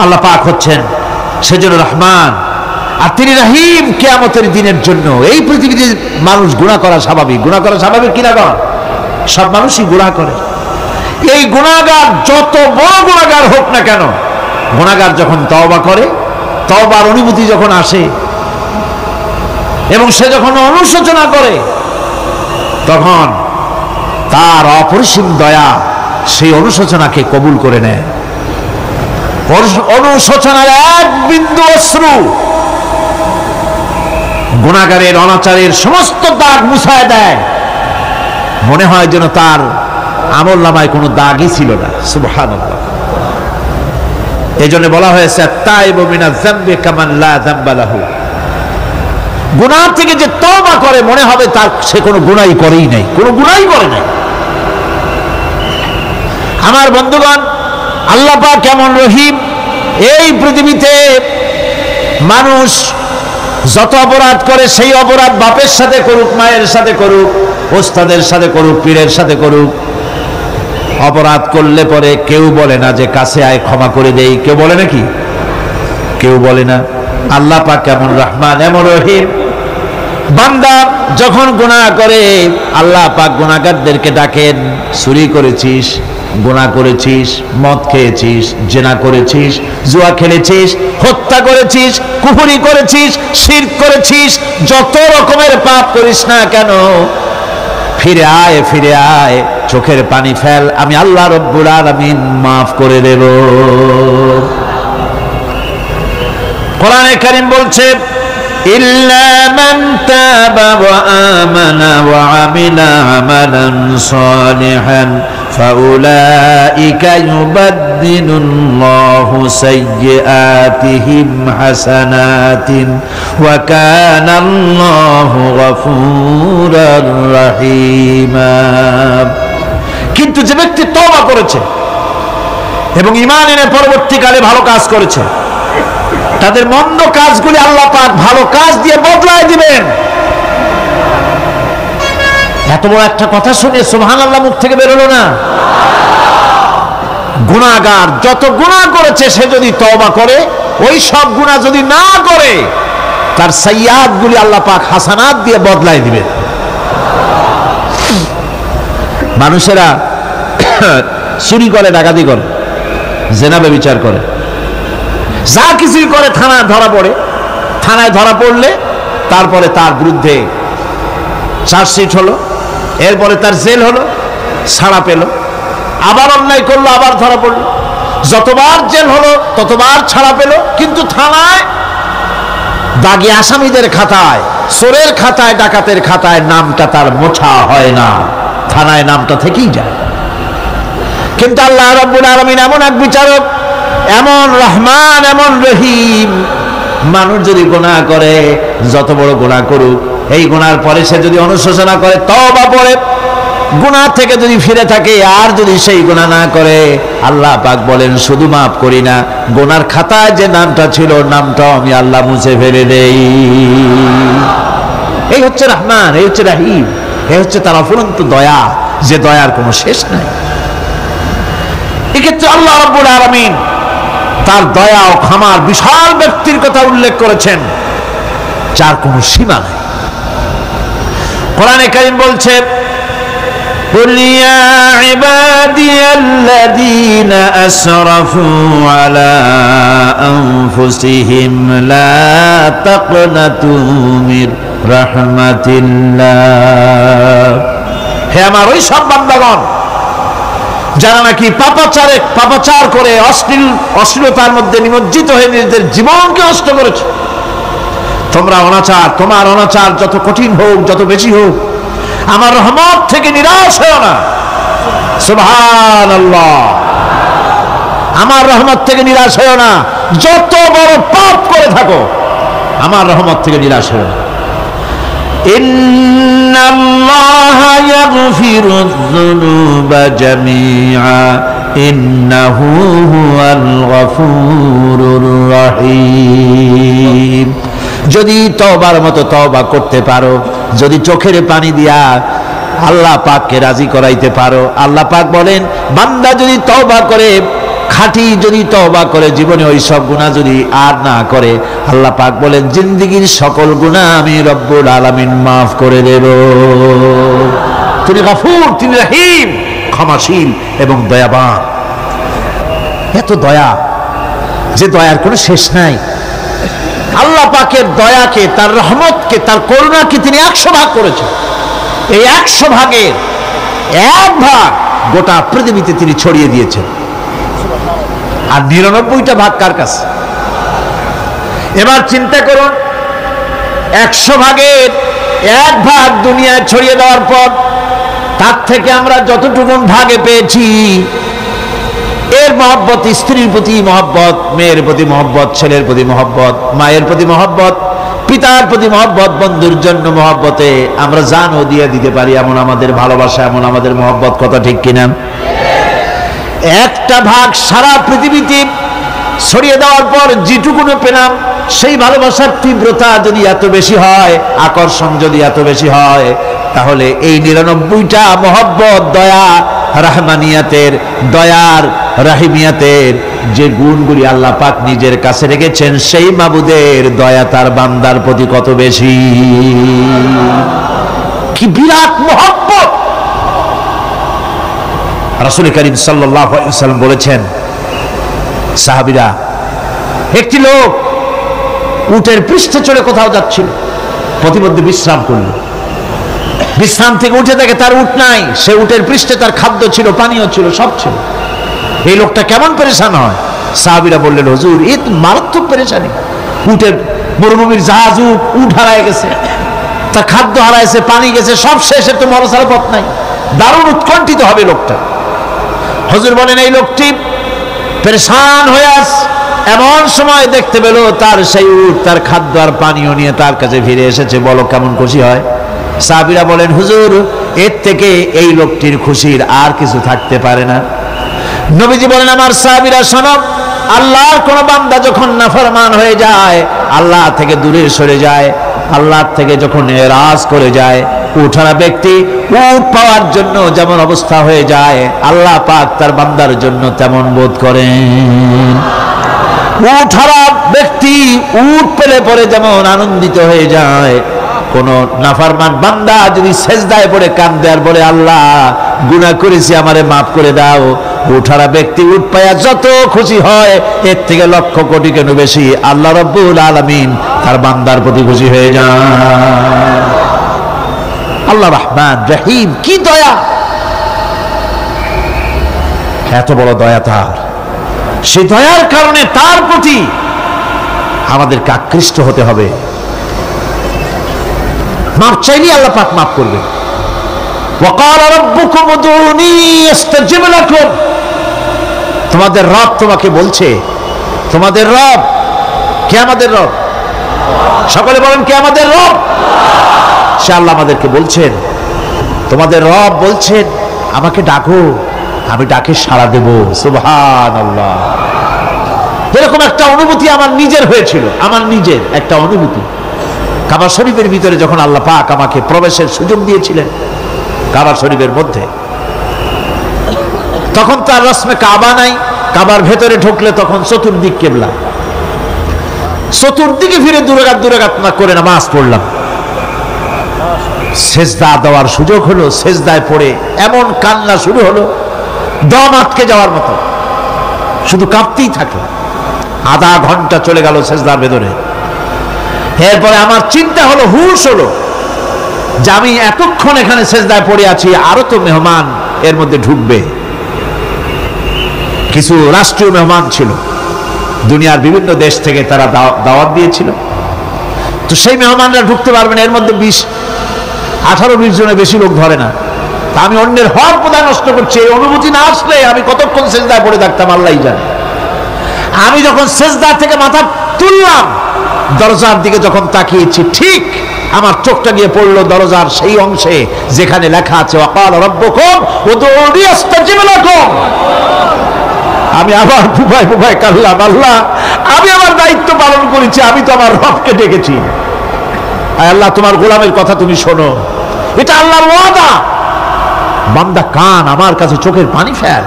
আল্লাহ পাক হচ্ছেন সেজন্য রহমান, আর তিনি রহিম। কিয়ামতের দিনের জন্য এই পৃথিবীতে মানুষ গুনাহ করা স্বাভাবিক, কিনা কর? সব মানুষই গুনাহ করে। এই গুনাহগার যত বড় গুনাহগার হোক না কেন, গুনাহগার যখন তওবা করে, তওবার অনুভূতি যখন আসে এবং সে যখন অনুশোচনা করে, তখন তার অপরিসীম দয়া সেই অনুশোচনাকে কবুল করে নেয়। অনুশোচনার এক বিন্দু অশ্রু গুনাহগারের অনাচারের সমস্ত দাগ মুছায় দেয়, মনে হয় যেন তার আমলনামায় কোনো দাগই ছিল না। সুবহানাল্লাহ। এই জন্য বলা হয়েছে আত-তাইবু মিনাজ যামবি কামান লা যামবা লাহু। গুনাহ থেকে যে তওবা করে মনে হবে তার সে কোনো গুনাহই করেই নাই, আমার বন্ধুগণ, আল্লাহ পাক কেমন রহিম। এই পৃথিবীতে মানুষ যত অপরাধ করে সেই অপরাধ বাপের সাথে করুক, মায়ের সাথে করুক, ওস্তাদের সাথে করুক, পীরের সাথে করুক, অপরাধ করলে পরে কেউ বলে না যে কাছে আয় ক্ষমা করে দেই, কেউ বলে নাকি? কেউ বলে না। আল্লাহ পাক কেমন রহমান, এমন রহিম। বান্দা যখন গুনাহ করে আল্লাহ পাক গুনাহগারদেরকে ডাকেন, চুরি করেছিস, গুনাহ করেছিস, মদ খেয়েছিস, জিনা করেছিস, জুয়া খেলেছিস, হত্যা করেছিস, কুফরি করেছিস, শিরক করেছিস, যত রকমের পাপ করিস না কেন, ফিরে আয়, চোখের পানি ফেল, আমি আল্লাহ রব্বুল আলামিন মাফ করে দেব। কোরআনে কারীম বলছে ইল্লা মান তাবা ওয়া আমানা ওয়া আমিলা আমালান সালিহান ফাউলাইকা ইউবাদদিলুল্লাহু সাইয়্যাতিহিম হাসানাতিন ওয়া কানাল্লাহু গফুরার রহিমা। কিন্তু যে ব্যক্তি তওবা করেছে এবং ঈমান এনে পরবর্তীকালে ভালো কাজ করেছে, তাদের মন্দ কাজগুলি আল্লাহ পাক ভালো কাজ দিয়ে বদলায় দিবেন। এত বড় একটা কথা শুনে সুবহানাল্লাহ মুখ থেকে বেরোলো না? গুনাহগার যত গুনাহ করেছে সে যদি তওবা করে, ওই সব গুনাহ যদি না করে, তার সাইয়্যাতগুলি আল্লাহ পাক হাসানাত দিয়ে বদলায় দিবেন। মানুষেরা চুরি করে, ডাকাতি করে, জিনা ব্যভিচার করে, যা কিছুই করে থানায় ধরা পড়ে। থানায় ধরা পড়লে তারপরে তার বিরুদ্ধে চার্জশিট হলো, এরপরে তার জেল হলো, ছাড়া পেল, আবার অন্যায় করলো, আবার ধরা পড়লো, যতবার জেল হলো ততবার ছাড়া পেল, কিন্তু থানায় দাগী আসামিদের খাতায়, চোরের খাতায়, ডাকাতের খাতায় নামটা তার মোছা হয় না, থানায় নামটা থেকেই যায়। কিন্তু আল্লাহ রাব্বুল আলামিন এমন এক বিচারক, এমন রহমান, এমন রহিম। মানুষ যদি গুনাহ করে, যত বড় গুনাহ করুক, এই গুনার পরে সে যদি অনুশোচনা করে, তওবা পড়ে, গুনাহ থেকে যদি ফিরে থাকে, আর যদি সেই গুনাহ না করে, আল্লাহ পাক বলেন শুধু মাফ করি না, গুনার খাতায় যে নামটা ছিল নামটাও আমি আল্লাহ মুছে ফেলে দেই। এই হচ্ছে রহমান, এই হচ্ছে রহিম, এই হচ্ছে তার অফুরন্ত দয়া, যে দয়ার কোনো শেষ নাই। এক্ষেত্রে আল্লাহ রাব্বুল আলামিন তার দয়া ও ক্ষমার বিশাল ব্যক্তির কথা উল্লেখ করেছেন, যার কোনো সীমা নাই। কোরআনে কারীম বলছে قل يا عبادي الذين أسرفوا على أنفسهم لا تقنطوا من রাহমাতিল্লাহ। হে আমার ওই সব বান্দাগণ যারা নাকি পাপাচার করে অশ্লীলতার মধ্যে নিমজ্জিত হয়ে নিজেদের জীবনকে নষ্ট করেছে, তোমার অনাচার যত কঠিন হোক, যত বেশি হোক, আমার রহমত থেকে নিরাশ হও না। সুবহানাল্লাহ। আমার রহমত থেকে নিরাশ হও না। যত বড় পাপ করে থাকো, আমার রহমত থেকে নিরাশ হও না। ইন্নাল্লাহা ইয়াগফিরুয যুনুবা জামিআ ইন্নাহু হুয়াল গফুরুর রহিম। যদি তওবার মতো তওবা করতে পারো, যদি চোখের পানি দিয়া আল্লাহ পাককে রাজি করাইতে পারো, আল্লাহ পাক বলেন বান্দা যদি তওবা করে, খাঁটি যদি তওবা করে, জীবনে ওই সব গুনাহ যদি আর না করে, আল্লাহ পাক বলেন জিন্দেগীর সকল গুনাহ আমি রব্বুল আলামিন মাফ করে দেব। তিনি গফুর, তিনি রহিম, ক্ষমাশীল এবং দয়াবান। এত দয়া যে দয়ার কোনো শেষ নাই। আল্লাহ পাকের দয়াকে, তার রহমতকে, তার করুণাকে তিনি 100 ভাগ করেছেন। এই 100 ভাগের 1 ভাগ গোটা পৃথিবীতে তিনি ছড়িয়ে দিয়েছেন। আর 99টা ভাগ কার কাছে? এবার চিন্তা করুন, 100 ভাগের 1 ভাগ দুনিয়ায় ছড়িয়ে দেওয়ার পর তার থেকে আমরা যতটুকু ভাগে পেয়েছি, এর মহব্বত, স্ত্রীর প্রতি মহব্বত, মেয়ের প্রতি মহব্বত, ছেলের প্রতি মহব্বত, মায়ের প্রতি মহব্বত, পিতার প্রতি মহব্বত, বন্ধুর জন্য মহব্বতে আমরা জানও দিয়ে দিতে পারি। এমন আমাদের ভালোবাসা, এমন আমাদের মহব্বত, কথা ঠিক কিনা? 1টা ভাগ সারা পৃথিবীতে ছড়িয়ে দেওয়ার পর যেটুকুনো পেলাম, সেই ভালোবাসার তীব্রতা যদি এত বেশি হয়, আকর্ষণ যদি এত বেশি হয়, তাহলে এই 99টা মহব্বত, দয়া, রাহমানিয়াতের, দয়ার, রাহিমিয়াতের যে গুণগুলি আল্লাহ পাক নিজের কাছে রেখেছেন, সেই মাবুদের দয়া তার বান্দার প্রতি কত বেশি! কি বিরাট মহব্বত! রাসূল করিম সাল্লাল্লাহু আলাইহি ওয়াসাল্লাম বলেছেন, সাহাবীরা, একটি লোক উটের পৃষ্ঠে চড়ে কোথাও যাচ্ছিল, প্রতিমধ্যে বিশ্রাম করল। বিশ্রাম থেকে উঠে দেখে তার উট নাই। সে উটের পৃষ্ঠে তার খাদ্য ছিল, পানীয় ছিল, সব ছিল। এই লোকটা কেমন পেরেশান হয়? সাহাবীরা বললেন, হুজুর, এ তো মারাত্মক পেরেশানি। উটের মরুভূমির জাহাজ, উট হারায় গেছে, তার খাদ্য হারাইছে, পানি গেছে, সব শেষে তো মরা ছাড়া পথ নাই। দারুণ উৎকণ্ঠিত হবে লোকটা। হুজুর বলেন, এই লোকটি পেরেশান হয়ে আস। এমন সময় দেখতে পেল তার সেই উট তার খাদ্য আর পানীয় নিয়ে তার কাছে ফিরে এসেছে। বলো কেমন খুশি হয়? সাহাবীরা বলেন, হুজুর, এর থেকে এই লোকটির খুশির আর কিছু থাকতে পারে না। নবীজি বলেন, আমার সাহাবীরা শোনো, আল্লাহর কোন বান্দা যখন নাফরমান হয়ে যায়, আল্লাহ থেকে দূরে সরে যায়, আল্লাহ থেকে যখন এরাজ করে যায়, উঠারা ব্যক্তি উট পাওয়ার জন্য যেমন অবস্থা হয়ে যায়, আল্লাহ পাক তার বান্দার জন্য তেমন বোধ করেন। উঠারা ব্যক্তি উট পেলে পরে যেমন আনন্দিত হয়ে যায়, কোন নাফরমান বান্দা যদি সেজদায় পড়ে কাঁদে আর বলে, আল্লাহ গুনাহ করেছি, আমারে মাফ করে দাও, উঠারা ব্যক্তি উট পায়া যত খুশি হয়, এর থেকে লক্ষ কোটি কেন বেশি আল্লাহ রাব্বুল আলামিন তার বান্দার প্রতি খুশি হয়ে যান। আল্লাহ রহমান রহিম, কি দয়া! এত বড় দয়া তার। সেই দয়ার কারণে তার প্রতি আমাদেরকে আকৃষ্ট হতে হবে। মাফ চাইলে আল্লাহ পাক মাফ করবে। ওয়াকাল রাব্বুকুম উদউনি আস্তাজিব লাকুম। তোমাদের রব তোমাকে বলছে, তোমাদের রব কে? আমাদের রব। সকলে বলেন, কে আমাদের রব? সে আল্লাহ আমাদেরকে বলছেন, তোমাদের রব বলছেন, আমাকে ডাকো, আমি ডাকে সাড়া দেব। সুবহানাল্লাহ। এরকম একটা অনুভূতি আমার নিজের হয়েছিল, আমার নিজের একটা অনুভূতি। কাবা শরীফের ভিতরে যখন আল্লাহ পাক আমাকে প্রবেশের সুযোগ দিয়েছিলেন, কাবা শরীফের মধ্যে, তখন তার রসমে কাবা নাই। কাবার ভেতরে ঢুকলে তখন চতুর্দিক কিবলা, চতুর্দিকে ফিরে দুরাকাত না করে নামাজ পড়লাম। সেজদা দেওয়ার সুযোগ হলো, সেজদায় পড়ে এমন কান্না শুরু হলো, দম আটকে যাওয়ার মতো, শুধু কাঁপতেই থাকলো। আধা ঘন্টা চলে গেল সেজদার ভেতরে। এরপরে আমার চিন্তা হলো, হুশ হলো যে আমি এতক্ষণ এখানে সেজদায় পড়ে আছি, আরো তো মেহমান এর মধ্যে ঢুকবে। কিছু রাষ্ট্রীয় মেহমান ছিল, দুনিয়ার বিভিন্ন দেশ থেকে তারা দাওয়াত দিয়েছিল। তো সেই মেহমানরা ঢুকতে পারবে না, এর মধ্যে 18-20 জনের বেশি লোক ধরে না। তা আমি অন্যের হক বোধহয় নষ্ট করছি, এই অনুভূতি না আসলে আমি কতক্ষণ সেজদায় পড়ে থাকতাম আল্লাহই জানে। আমি যখন সেজদা থেকে মাথা তুললাম, দরজার দিকে যখন তাকিয়েছি, ঠিক আমার চোখটা গিয়ে পড়লো দরজার সেই অংশে যেখানে লেখা আছে ওয়াকাল রাব্বুকুম উদউনি আস্তাজিব লাকুম। আমি আবার ফুফায় ফুফায় কাঁদলাম, আল্লাহ আমি আমার দায়িত্ব পালন করেছি, আমি তো আমার রবকে ডেকেছি। আল্লাহ তোমার গোলামের কথা তুমি শোনো, এটা আল্লাহর ওয়াদা। বান্দা কান আমার কাছে চোখের পানি ফেল।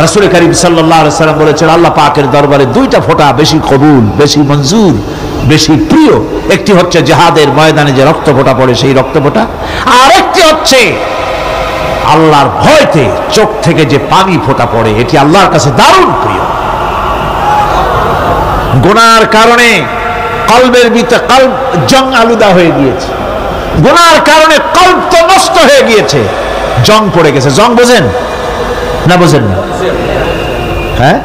রাসূল করিম সাল্লাল্লাহু আলাইহি সাল্লাম বলেছেন, আল্লাহ পাকের দরবারে দুইটা ফোঁটা বেশি কবুল, বেশি মঞ্জুর, বেশি প্রিয়। একটি হচ্ছে জিহাদের ময়দানে যে রক্ত ফোঁটা পড়ে সেই রক্ত ফোঁটা, আর একটি হচ্ছে আল্লাহর ভয়তে চোখ থেকে যে পানি ফোঁটা পড়ে, এটি আল্লাহর কাছে দারুণ প্রিয়। গুনার কারণে কলবের ভিতরে কলব জং আলুদা হয়ে গিয়েছে, গুনার কারণে কলব তো নষ্ট হয়ে গিয়েছে, জং পড়ে গেছে। জং বোঝেন না? বোঝেন না? হ্যাঁ,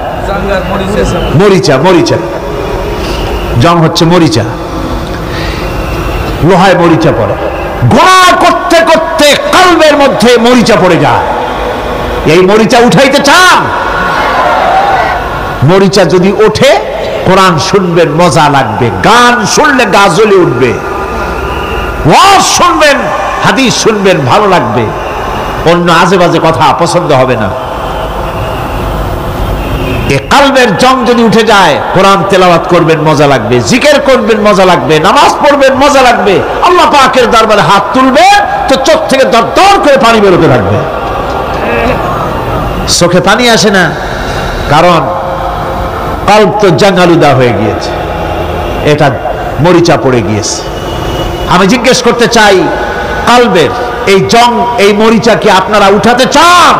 মরিচা, মরিচা জং হচ্ছে মরিচা, লোহায় মরিচা পড়ে। গুনাহ করতে করতে কলবের মধ্যে মরিচা পড়ে যায়। এই মরিচা উঠাইতে চান? মরিচা যদি ওঠে, কোরআন শুনবেন মজা লাগবে, গান শুনলে গা জ্বলে উঠবে, ওয়াজ শুনবেন, হাদিস শুনবেন ভালো লাগবে, অন্য আজে বাজে কথা পছন্দ হবে না। এই কলবের জং যদি উঠে যায়, কোরআন তেলাওয়াত করবেন মজা লাগবে, জিকির করবেন মজা লাগবে, নামাজ পড়বেন মজা লাগবে, আল্লাহ পাকের দরবারে হাত তুলবে তো চোখ থেকে দরদর করে পানি বেরোতে থাকবে। চোখে পানি আসে না, কারণ কলব তো জাঙ্গালুদা হয়ে গিয়েছে, এটা মরিচা পড়ে গিয়েছে। আমি জিজ্ঞেস করতে চাই, কলবের এই জং, এই মরিচা কি আপনারা উঠাতে চান?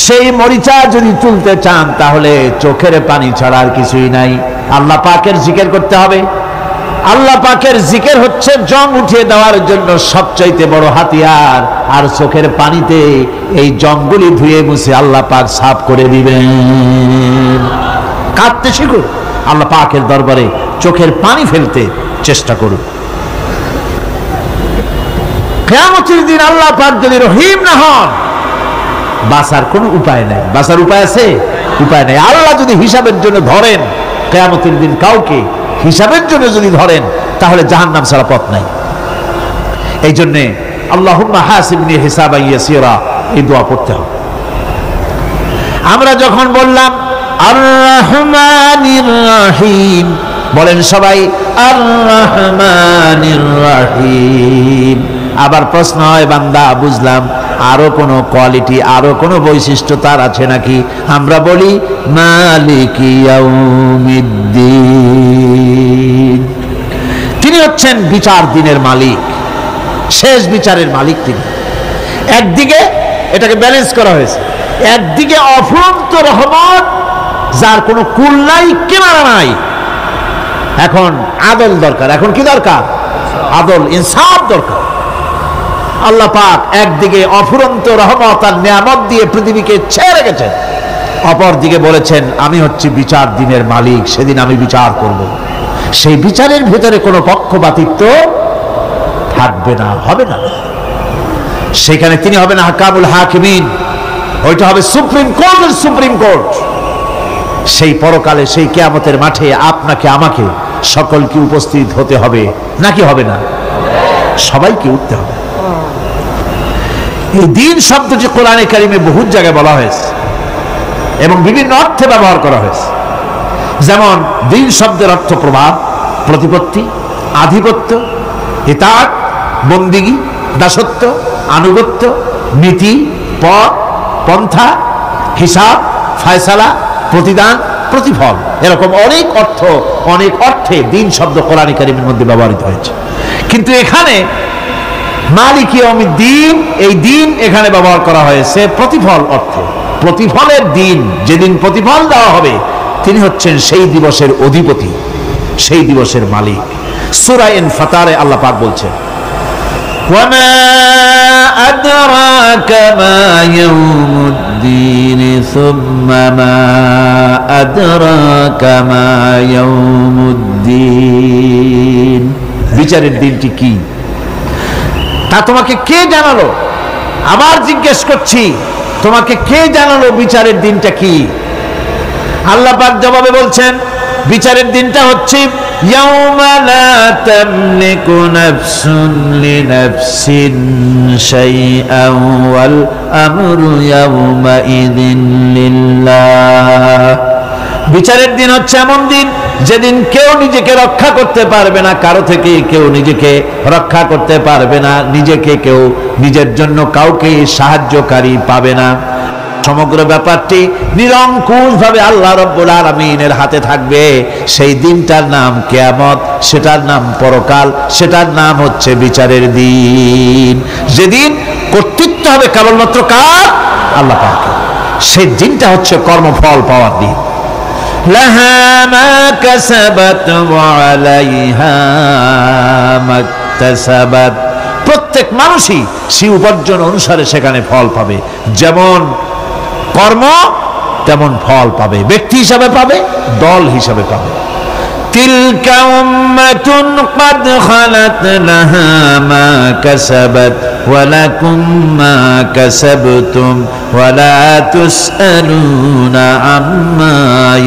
সেই মরিচা যদি তুলতে চান, তাহলে চোখের পানি ছাড়া আর কিছুই নাই, আল্লাহ পাকের জিকির করতে হবে। আল্লাহ পাকের জিকির হচ্ছে জং উঠিয়ে দেওয়ার জন্য সবচাইতে বড় হাতিয়ার। আর চোখের পানিতে এই জংগুলি ধুয়ে মুছে আল্লাহ পাক সাফ করে দিবেন। কাঁদতে শিখুন, আল্লাহ পাকের দরবারে চোখের পানি ফেলতে চেষ্টা করুন। কিয়ামতের দিন আল্লাহ পাক যদি রহিম না হন, বাঁচার কোনো উপায় নেই। বাঁচার উপায় আছে? উপায় নেই। আল্লাহ যদি হিসাবের জন্য ধরেন কিয়ামতের দিন কাউকে, হিসাবের জন্য যদি ধরেন, তাহলে জাহান্নাম ছাড়া পথ নাই। এই জন্য আল্লাহুম্মা হাসিবনি হিসাবান ইয়াসীরা, এই দোয়া পড়তে হবে। আমরা যখন বললাম আর রহমানির রহিম, বলেন সবাই আর রহমানির রহিম। আবার প্রশ্ন হয়, বান্দা বুঝলাম, আরো কোনো কোয়ালিটি, আরো কোনো বৈশিষ্ট্য তার আছে নাকি? আমরা বলি মালিকি ইয়াউমিদ্দিন, তিনি হচ্ছেন বিচার দিনের মালিক, শেষ বিচারের মালিক তিনি। একদিকে এটাকে ব্যালেন্স করা হয়েছে, একদিকে অফুরন্ত রহমত, যার কোনো কুল নাই, কিনারা নাই। এখন আদল দরকার। এখন কি দরকার? আদল, ইনসাফ দরকার। আল্লাহ পাক একদিকে অফুরন্ত রহমত আর নিয়ামত দিয়ে পৃথিবীকে ছেড়ে রেখেছেন, অপর দিকে বলেছেন আমি হচ্ছি বিচার দিনের মালিক, সেদিন আমি বিচার করব। সেই বিচারের ভিতরে কোনো পক্ষপাতিত্ব থাকবে না, হবে না। সেখানে তিনি হবেন হাকামুল হাকিমিন, ওইটা হবে সুপ্রিম কোর্টের সুপ্রিম কোর্ট। সেই পরকালে, সেই কিয়ামতের মাঠে আপনাকে আমাকে সকলকে উপস্থিত হতে হবে, নাকি হবে না? সবাইকে উঠতে হবে। এই দিন শব্দটি কোরআনে কারিমে বহু জায়গায় বলা হয়েছে এবং বিভিন্ন অর্থে ব্যবহার করা হয়েছে। যেমন দিন শব্দের অর্থ প্রভাব, প্রতিপত্তি, আধিপত্য, ইতাআত, বন্দিগি, দাসত্ব, আনুগত্য, নীতি, পথ, পন্থা, হিসাব, ফয়সালা, প্রতিদান, প্রতিফল, এরকম অনেক অর্থ, অনেক অর্থে দিন শব্দ কোরআনে কারিমের মধ্যে ব্যবহৃত হয়েছে। কিন্তু এখানে মালিক ইয়াউমিদ্দিন, এই দিন এখানে ব্যবহার করা হয়েছে প্রতিফল অর্থে। প্রতিফলের দিন, যেদিন প্রতিফল দেওয়া হবে, তিনি হচ্ছেন সেই দিবসের অধিপতি, সেই দিবসের মালিক। সূরা ইনফিতারে আল্লাহ পাক বলছেন, ওয়ামা আদরাকা মা ইয়াউমুদ্দিন সুম্মা মা আদরাকা মা ইয়াউমুদ্দিন। বিচারের দিনটি কি তা তোমাকে কে জানালো? আবার জিজ্ঞেস করছি, তোমাকে কে জানালো বিচারের দিনটা কি? আল্লাহ পাক জবাবে বলছেন, বিচারের দিনটা হচ্ছে ইয়াউমা লা তামলিকু নাফসুন লিনাফসিন শাইআন ওয়াল আমরু ইয়াউমা ইযিন লিল্লাহ। বিচারের দিন হচ্ছে এমন দিন যেদিন কেউ নিজেকে রক্ষা করতে পারবে না, কারো থেকে কেউ নিজেকে রক্ষা করতে পারবে না, নিজেকে কেউ নিজের জন্য কাউকে সাহায্যকারী পাবে না। সমগ্র ব্যাপারটি নিরঙ্কুশভাবে আল্লাহ রাব্বুল আলামিনের হাতে থাকবে। সেই দিনটার নাম কিয়ামত, সেটার নাম পরকাল, সেটার নাম হচ্ছে বিচারের দিন। যেদিন কর্তৃত্ব হবে কেবলমাত্র কার? আল্লাহ পাকের। সেই দিনটা হচ্ছে কর্মফল পাওয়ার দিন। লাহা মা কাসাবাত ওয়া আলাইহা মাকতাসাবাত। প্রত্যেক মানুষই সেই উপার্জন অনুসারে সেখানে ফল পাবে। যেমন কর্ম তেমন ফল পাবে, ব্যক্তি হিসাবে পাবে, দল হিসাবে পাবে। তিলকা উম্মাতুন ক্বাদ খালাত লাহা মা কাসাবাত ওয়া লাকুম মা কাসাবতুম ওয়া লা তুসআলুনা আম্মা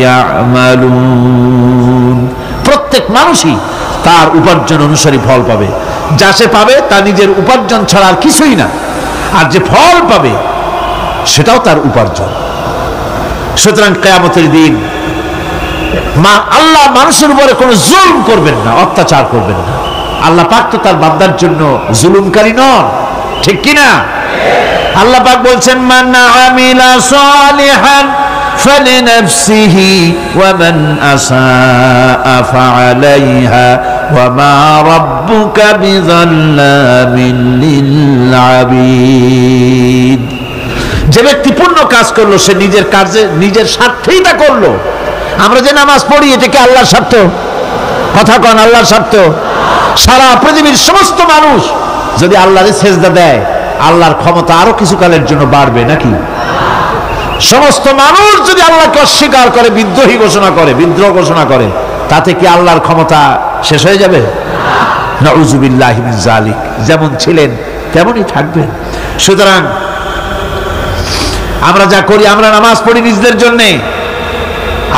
ইয়ামালুন। প্রত্যেক মানুষই তার উপার্জন অনুসারী ফল পাবে। যা সে পাবে তা নিজের উপার্জন ছাড়া আর কিছুই না, আর যে ফল পাবে সেটাও তার উপার্জন। সুতরাং কিয়ামতের দিন আল্লাহ মানুষের উপরে কোনো জুলুম করবেন না, অত্যাচার করবেন না। আল্লাহ পাক তো তার বান্দার জন্য জুলুমকারী নন, ঠিক কিনা? আল্লাহ পাক বলছেন, মান আমিলা সালিহান ফালিনাফসিহি ওয়া মান আসাআ ফাআলাইহা ওয়া মা রাব্বুকা বিযাল্লামিন লিল আবিদ। যে ব্যক্তি পূর্ণ কাজ করলো সে নিজের কাজে নিজের স্বার্থেই তা করলো। আমরা যে নামাজ পড়ি এটা কি আল্লাহর স্বার্থ? কথা কন, আল্লাহর স্বার্থ? সারা পৃথিবীর সমস্ত মানুষ যদি আল্লাহরে সেজদা দেয়, আল্লাহর ক্ষমতা আরো কিছুকালের জন্য বাড়বে নাকি? সমস্ত মানুষ যদি আল্লাহকে অস্বীকার করে, বিদ্রোহী ঘোষণা করে, বিদ্রোহ ঘোষণা করে, তাতে কি আল্লাহর ক্ষমতা শেষ হয়ে যাবে? নাউযুবিল্লাহি মিন যালিক। যেমন ছিলেন তেমনই থাকবেন। সুতরাং আমরা যা করি, আমরা নামাজ পড়ি নিজেদের জন্য,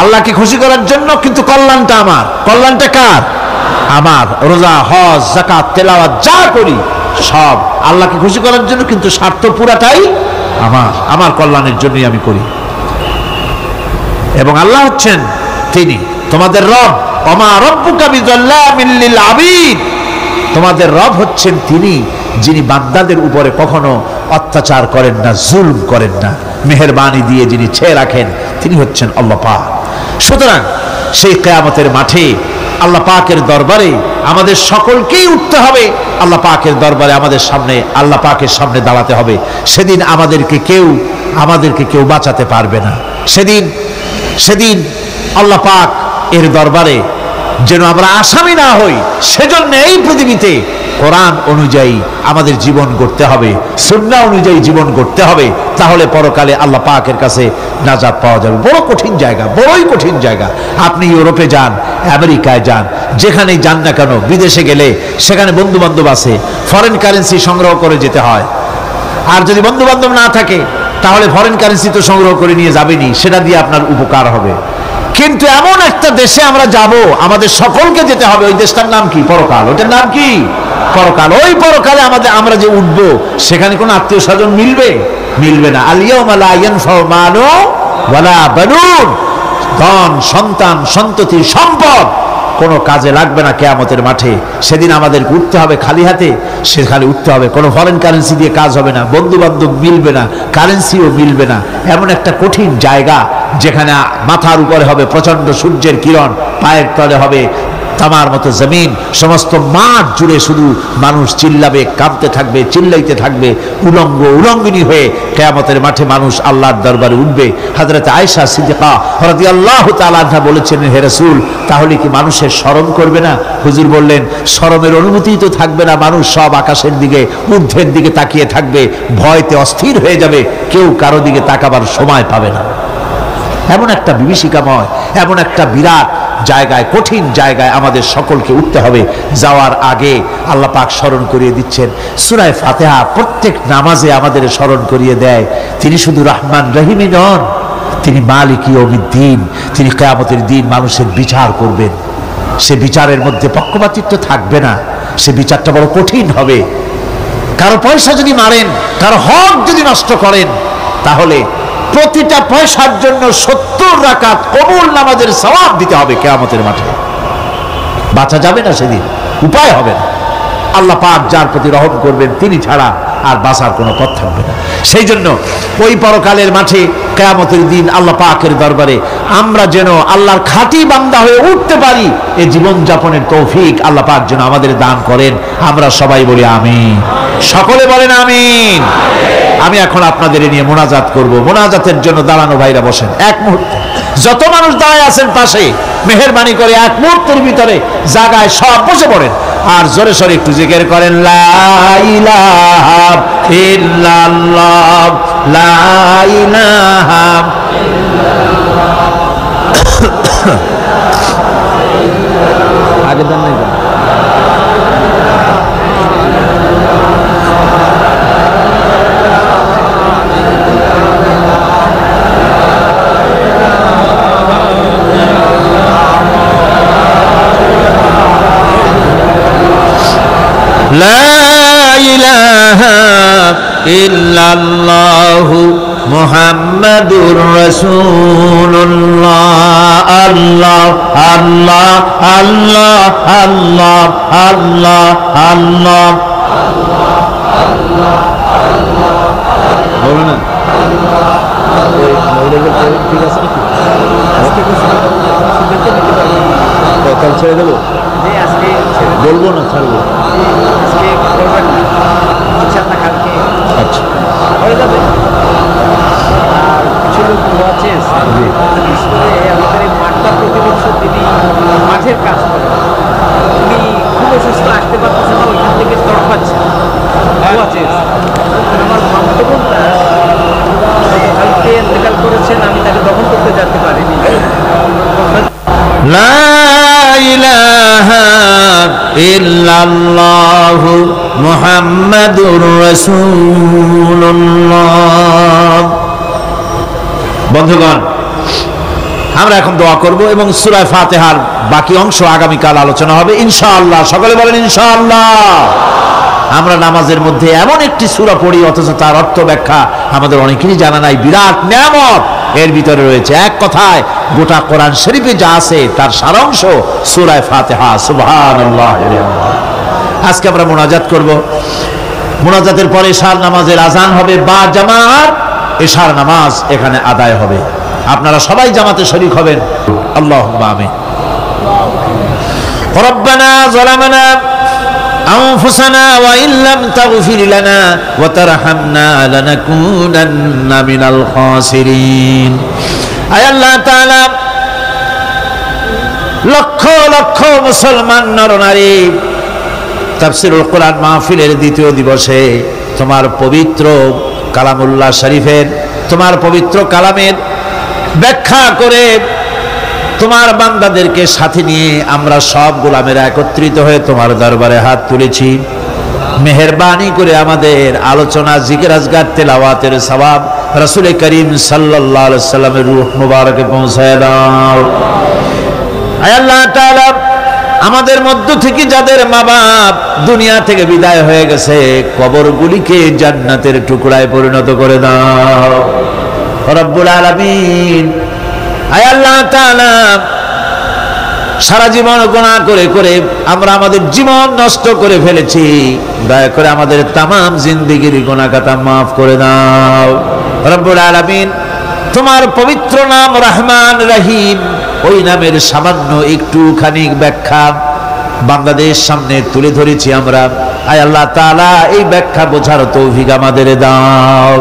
আল্লাহকে খুশি করার জন্য, কিন্তু কল্যাণটা আমার। কল্যাণটা কার? আমার। রোজা, হজ, যাকাত, তেলাওয়াত যা করি সব আল্লাহকে খুশি করার জন্য, কিন্তু স্বার্থ পুরাটাই আমার, আমার কল্যাণের জন্যই আমি করি। এবং আল্লাহ হচ্ছেন তিনি তোমাদের রব। ওমা রাব্বুকা বিযাল্লামিন লিল আবিদ। তোমাদের রব হচ্ছেন তিনি যিনি বান্দাদের উপরে কখনো অত্যাচার করেন না, জুলুম করেন না, মেহেরবানি দিয়ে যিনি ছেয়ে রাখেন, তিনি হচ্ছেন আল্লাহ পাক। সুতরাং সেই কিয়ামতের মাঠে আল্লাহ পাকের দরবারে আমাদের সকলকেই উঠতে হবে। আল্লাহ পাকের দরবারে আমাদের সামনে, আল্লাহ পাকের সামনে দাঁড়াতে হবে। সেদিন আমাদেরকে কেউ বাঁচাতে পারবে না। সেদিন আল্লাহ পাক এর দরবারে যেন আমরা আসামি না হই, সেজন্য এই পৃথিবীতে কোরআন অনুযায়ী আমাদের জীবন গড়তে হবে, সুন্নাহ অনুযায়ী জীবন গড়তে হবে। তাহলে পরকালে আল্লাহ পাকের কাছে নাজাত পাওয়া যাবে। বড় কঠিন জায়গা, বড়ই কঠিন জায়গা। আপনি ইউরোপে যান, আমেরিকায় যান, যেখানেই যান না কেন, বিদেশে গেলে সেখানে বন্ধু বান্ধব আছে, ফরেন কারেন্সি সংগ্রহ করে যেতে হয়। আর যদি বন্ধু বান্ধব না থাকে তাহলে ফরেন কারেন্সি তো সংগ্রহ করে নিয়ে যাবেনি, সেটা দিয়ে আপনার উপকার হবে। কিন্তু এমন একটা দেশে আমরা যাব, আমাদের সকলকে যেতে হবে। ওই দেশটার নাম কি? পরকাল। ওটার নাম কি? পরকাল। ওই পরকালে আমরা যে উঠবো, সেখানে কোনো আত্মীয় স্বজন মিলবে না। আল ইয়াউমা লা ইয়ানফাউ মালু ওয়ালা বানুন। ধন, সন্তান, সন্ততি, সম্পদ কোনো কাজে লাগবে না কিয়ামতের মাঠে। সেদিন আমাদের উঠতে হবে খালি হাতে। সেখানে উঠতে হবে, কোনো ফরেন কারেন্সি দিয়ে কাজ হবে না, বন্ধু বান্ধব মিলবে না, কারেন্সিও মিলবে না। এমন একটা কঠিন জায়গা যেখানে মাথার উপরে হবে প্রচন্ড সূর্যের কিরণ, পায়ের তলে হবে তামার মতো জমিন, সমস্ত মাঠ জুড়ে শুধু মানুষ চিল্লাবে, কাঁপতে থাকবে, চিল্লাইতে থাকবে, উলঙ্গ উলঙ্গিনী হয়ে কিয়ামতের মাঠে মানুষ আল্লাহর দরবারে উঠবে। হযরত আয়েশা সিদ্দিকা রাদিয়াল্লাহু তাআলা আনহা বলেছেন, হে রাসূল, তাহলে কি মানুষের শরম করবে না? হুজুর বললেন, শরমের অনুভূতি তো থাকবে না, মানুষ সব আকাশের দিকে, ঊর্ধ্বের দিকে তাকিয়ে থাকবে, ভয়তে অস্থির হয়ে যাবে, কেউ কারো দিকে তাকাবার সময় পাবে না। এমন একটা বিভীষিকাময়, এমন একটা বিরাট জায়গায়, কঠিন জায়গায় আমাদের সকলকে উঠতে হবে। যাওয়ার আগে আল্লাহ পাক স্মরণ করিয়ে দিচ্ছেন, সূরা ফাতিহা প্রত্যেক নামাজে আমাদের স্মরণ করিয়ে দেয়, তিনি শুধু রহমান রহিমই নন, তিনি মালিক ইয়াউমিদ্দিন, তিনি কিয়ামতের দিন মানুষের বিচার করবেন। সে বিচারের মধ্যে পক্ষপাতিত্ব থাকবে না, সে বিচারটা বড় কঠিন হবে। কারো পয়সা যদি মারেন, কারো হক যদি নষ্ট করেন, তাহলে প্রতিটা পয়সার জন্য 70 রাকাত কবুল নামাজের সওয়াব দিতে হবে কিয়ামতের মাঠে। বাঁচা যাবে না সেদিন, উপায় হবে না। আল্লাহ পাক যার প্রতি রহম করবেন তিনি ছাড়া আর বাঁচার কোনো পথ থাকবে না। সেই জন্য ওই পরকালের মাঠে কিয়ামতের দিন আল্লাহ পাকের দরবারে আমরা যেন আল্লাহর খাঁটি বান্দা হয়ে উঠতে পারি, এই জীবন যাপনের তৌফিক আল্লাহ পাক যেন আমাদের দান করেন। আমরা সবাই বলি আমিন, সকলে বলেন আমিন। আমি এখন আপনাদের নিয়ে মোনাজাত করব। মোনাজাতের জন্য দাঁড়ানো ভাইরা বসেন এক মুহূর্তে, যত মানুষ দাঁড়ায় আছেন পাশে, মেহেরবানি করে এক মুহূর্তের ভিতরে জায়গায় সব বসে পড়েন আর জোরে সোরে একটু জিকির করেন, লা ইলাহা ইল্লাল্লাহ, লা ইলাহা আগে দেন নাই লা ইলাহা ইল্লাল্লাহু মুহাম্মাদুর রাসূলুল্লাহ। আল্লাহ আল্লাহ আল্লাহ আল্লাহ আল্লাহ আল্লাহ বলো না, ঠিক আছে নাকি? কাল ছেড়ে দেবো, বলবো না, ছাড়বো কালকে। আচ্ছা হয়ে যাবে। আর কিছু লোক আছে আমাদের এই মাঠটা প্রতি বছর তিনি মাঠের কাজ করেন, উনি খুব অসুস্থ, আসতে পারতেছে না, ওইখান থেকে জ্বর পাচ্ছে। আমার মামতবোনটা কালকে ইন্তেকাল করেছেন, আমি তাকে দফন করতে যেতে পারিনি। লা ইলাহা ইল্লাল্লাহু মুহাম্মাদুর রাসূলুল্লাহ। বন্ধুগণ, আমরা এখন দোয়া করব এবং সূরা ফাতিহার বাকি অংশ আগামীকাল আলোচনা হবে ইনশাআল্লাহ। সকলে বলেন ইনশাআল্লাহ। আমরা নামাজের মধ্যে এমন একটি সূরা পড়ি অথচ তার অর্থ ব্যাখ্যা আমাদের অনেকেরই জানা নাই। বিরাট নিয়ামত এর ভিতরে রয়েছে। এক কথায় গোটা কোরআন শরীফে যা আছে তার সারাংশ সূরা ফাতিহা। সুবহানাল্লাহ। আজকে আমরা মুনাজাত করব। মুনাজাতের পরে এশার নামাজের আজান হবে বা জামাত, এশার নামাজ এখানে আদায় হবে। আপনারা সবাই জামাতে শরীক হবেন। আল্লাহুম্মা আমিন। রব্বানা যালামনা أنفسنا وإن لم تغفر لنا وترحمنا لنكونن من الخاسرين। আয় আল্লাহ তাআলা, লক্ষ লক্ষ মুসলমান নরনারী তাফসীরুল কোরআন মাহফিলের দ্বিতীয় দিবসে তোমার পবিত্র কালামুল্লাহ শরীফের, তোমার পবিত্র কালামের ব্যাখ্যা করে তোমার বান্দাদেরকে সাথে নিয়ে আমরা সব গোলামেরা একত্রিত হয়ে তোমার দরবারে হাত তুলেছি। মেহেরবানি করে আমাদের আলোচনা, জিকির, আজকার, তেলাওয়াতের সওয়াব রাসূল করিম সাল্লাল্লাহু আলাইহি ওয়াসাল্লামের রূহ মুবারকে পৌঁছায় দাও। আয় আল্লাহ তাআলা, আমাদের মধ্য থেকে যাদের মা বাপ দুনিয়া থেকে বিদায় হয়ে গেছে, কবরগুলিকে জান্নাতের টুকরায় পরিণত করে দাও রব্বুল আলামিন। আয় আল্লাহ তাআলা, সারা জীবন গুনাহ করে করে আমরা আমাদের জীবন নষ্ট করে ফেলেছি, দয়া করে আমাদের তামাম জিন্দেগির গুনাহ খাতা মাফ করে দাও রব্বুল আলামিন। তোমার পবিত্র নাম রহমান রহিম ওই নামের সামান্য একটুখানি ব্যাখ্যা বাংলাদেশ সামনে তুলে ধরেছি আমরা। আয় আল্লাহ তাআলা এই ব্যাখ্যা বোঝার তৌফিক আমাদের দাও।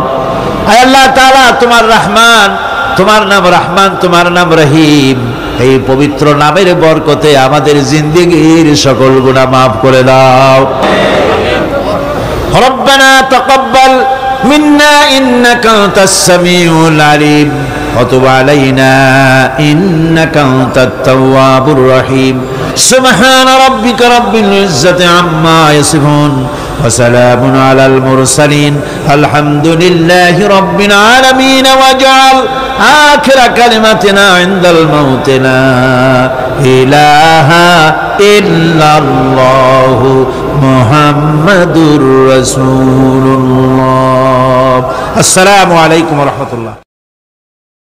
আয় আল্লাহ তাআলা তোমার রহমান, তোমার নাম রহমান, তোমার নাম রহিম, এই পবিত্র নামের বরকতে আমাদের জিন্দেগীর সকল গুনাহ মাফ করে দাও। রব্বানা তাকাব্বাল মিন্না ইন্নাকা আনতাস সামিউল আলিম ওয়া তুব আলাইনা ইন্নাকা আনতাত তাওয়াবুর রহিম। সুবহান রাব্বিকা রাব্বিল ইজ্জাতি আম্মা ইয়াসিফুন ওয়া সালামুন আলাল মুরসালিন আলহামদুলিল্লাহি রাব্বিল আলামিন। ওয়াজআল আখিরা কালিমাতিনা ইনদাল মাউত লা ইলাহা ইল্লাল্লাহু মুহাম্মাদুর রাসূলুল্লাহ। আসসালামু আলাইকুম ওয়া রাহমাতুল্লাহ।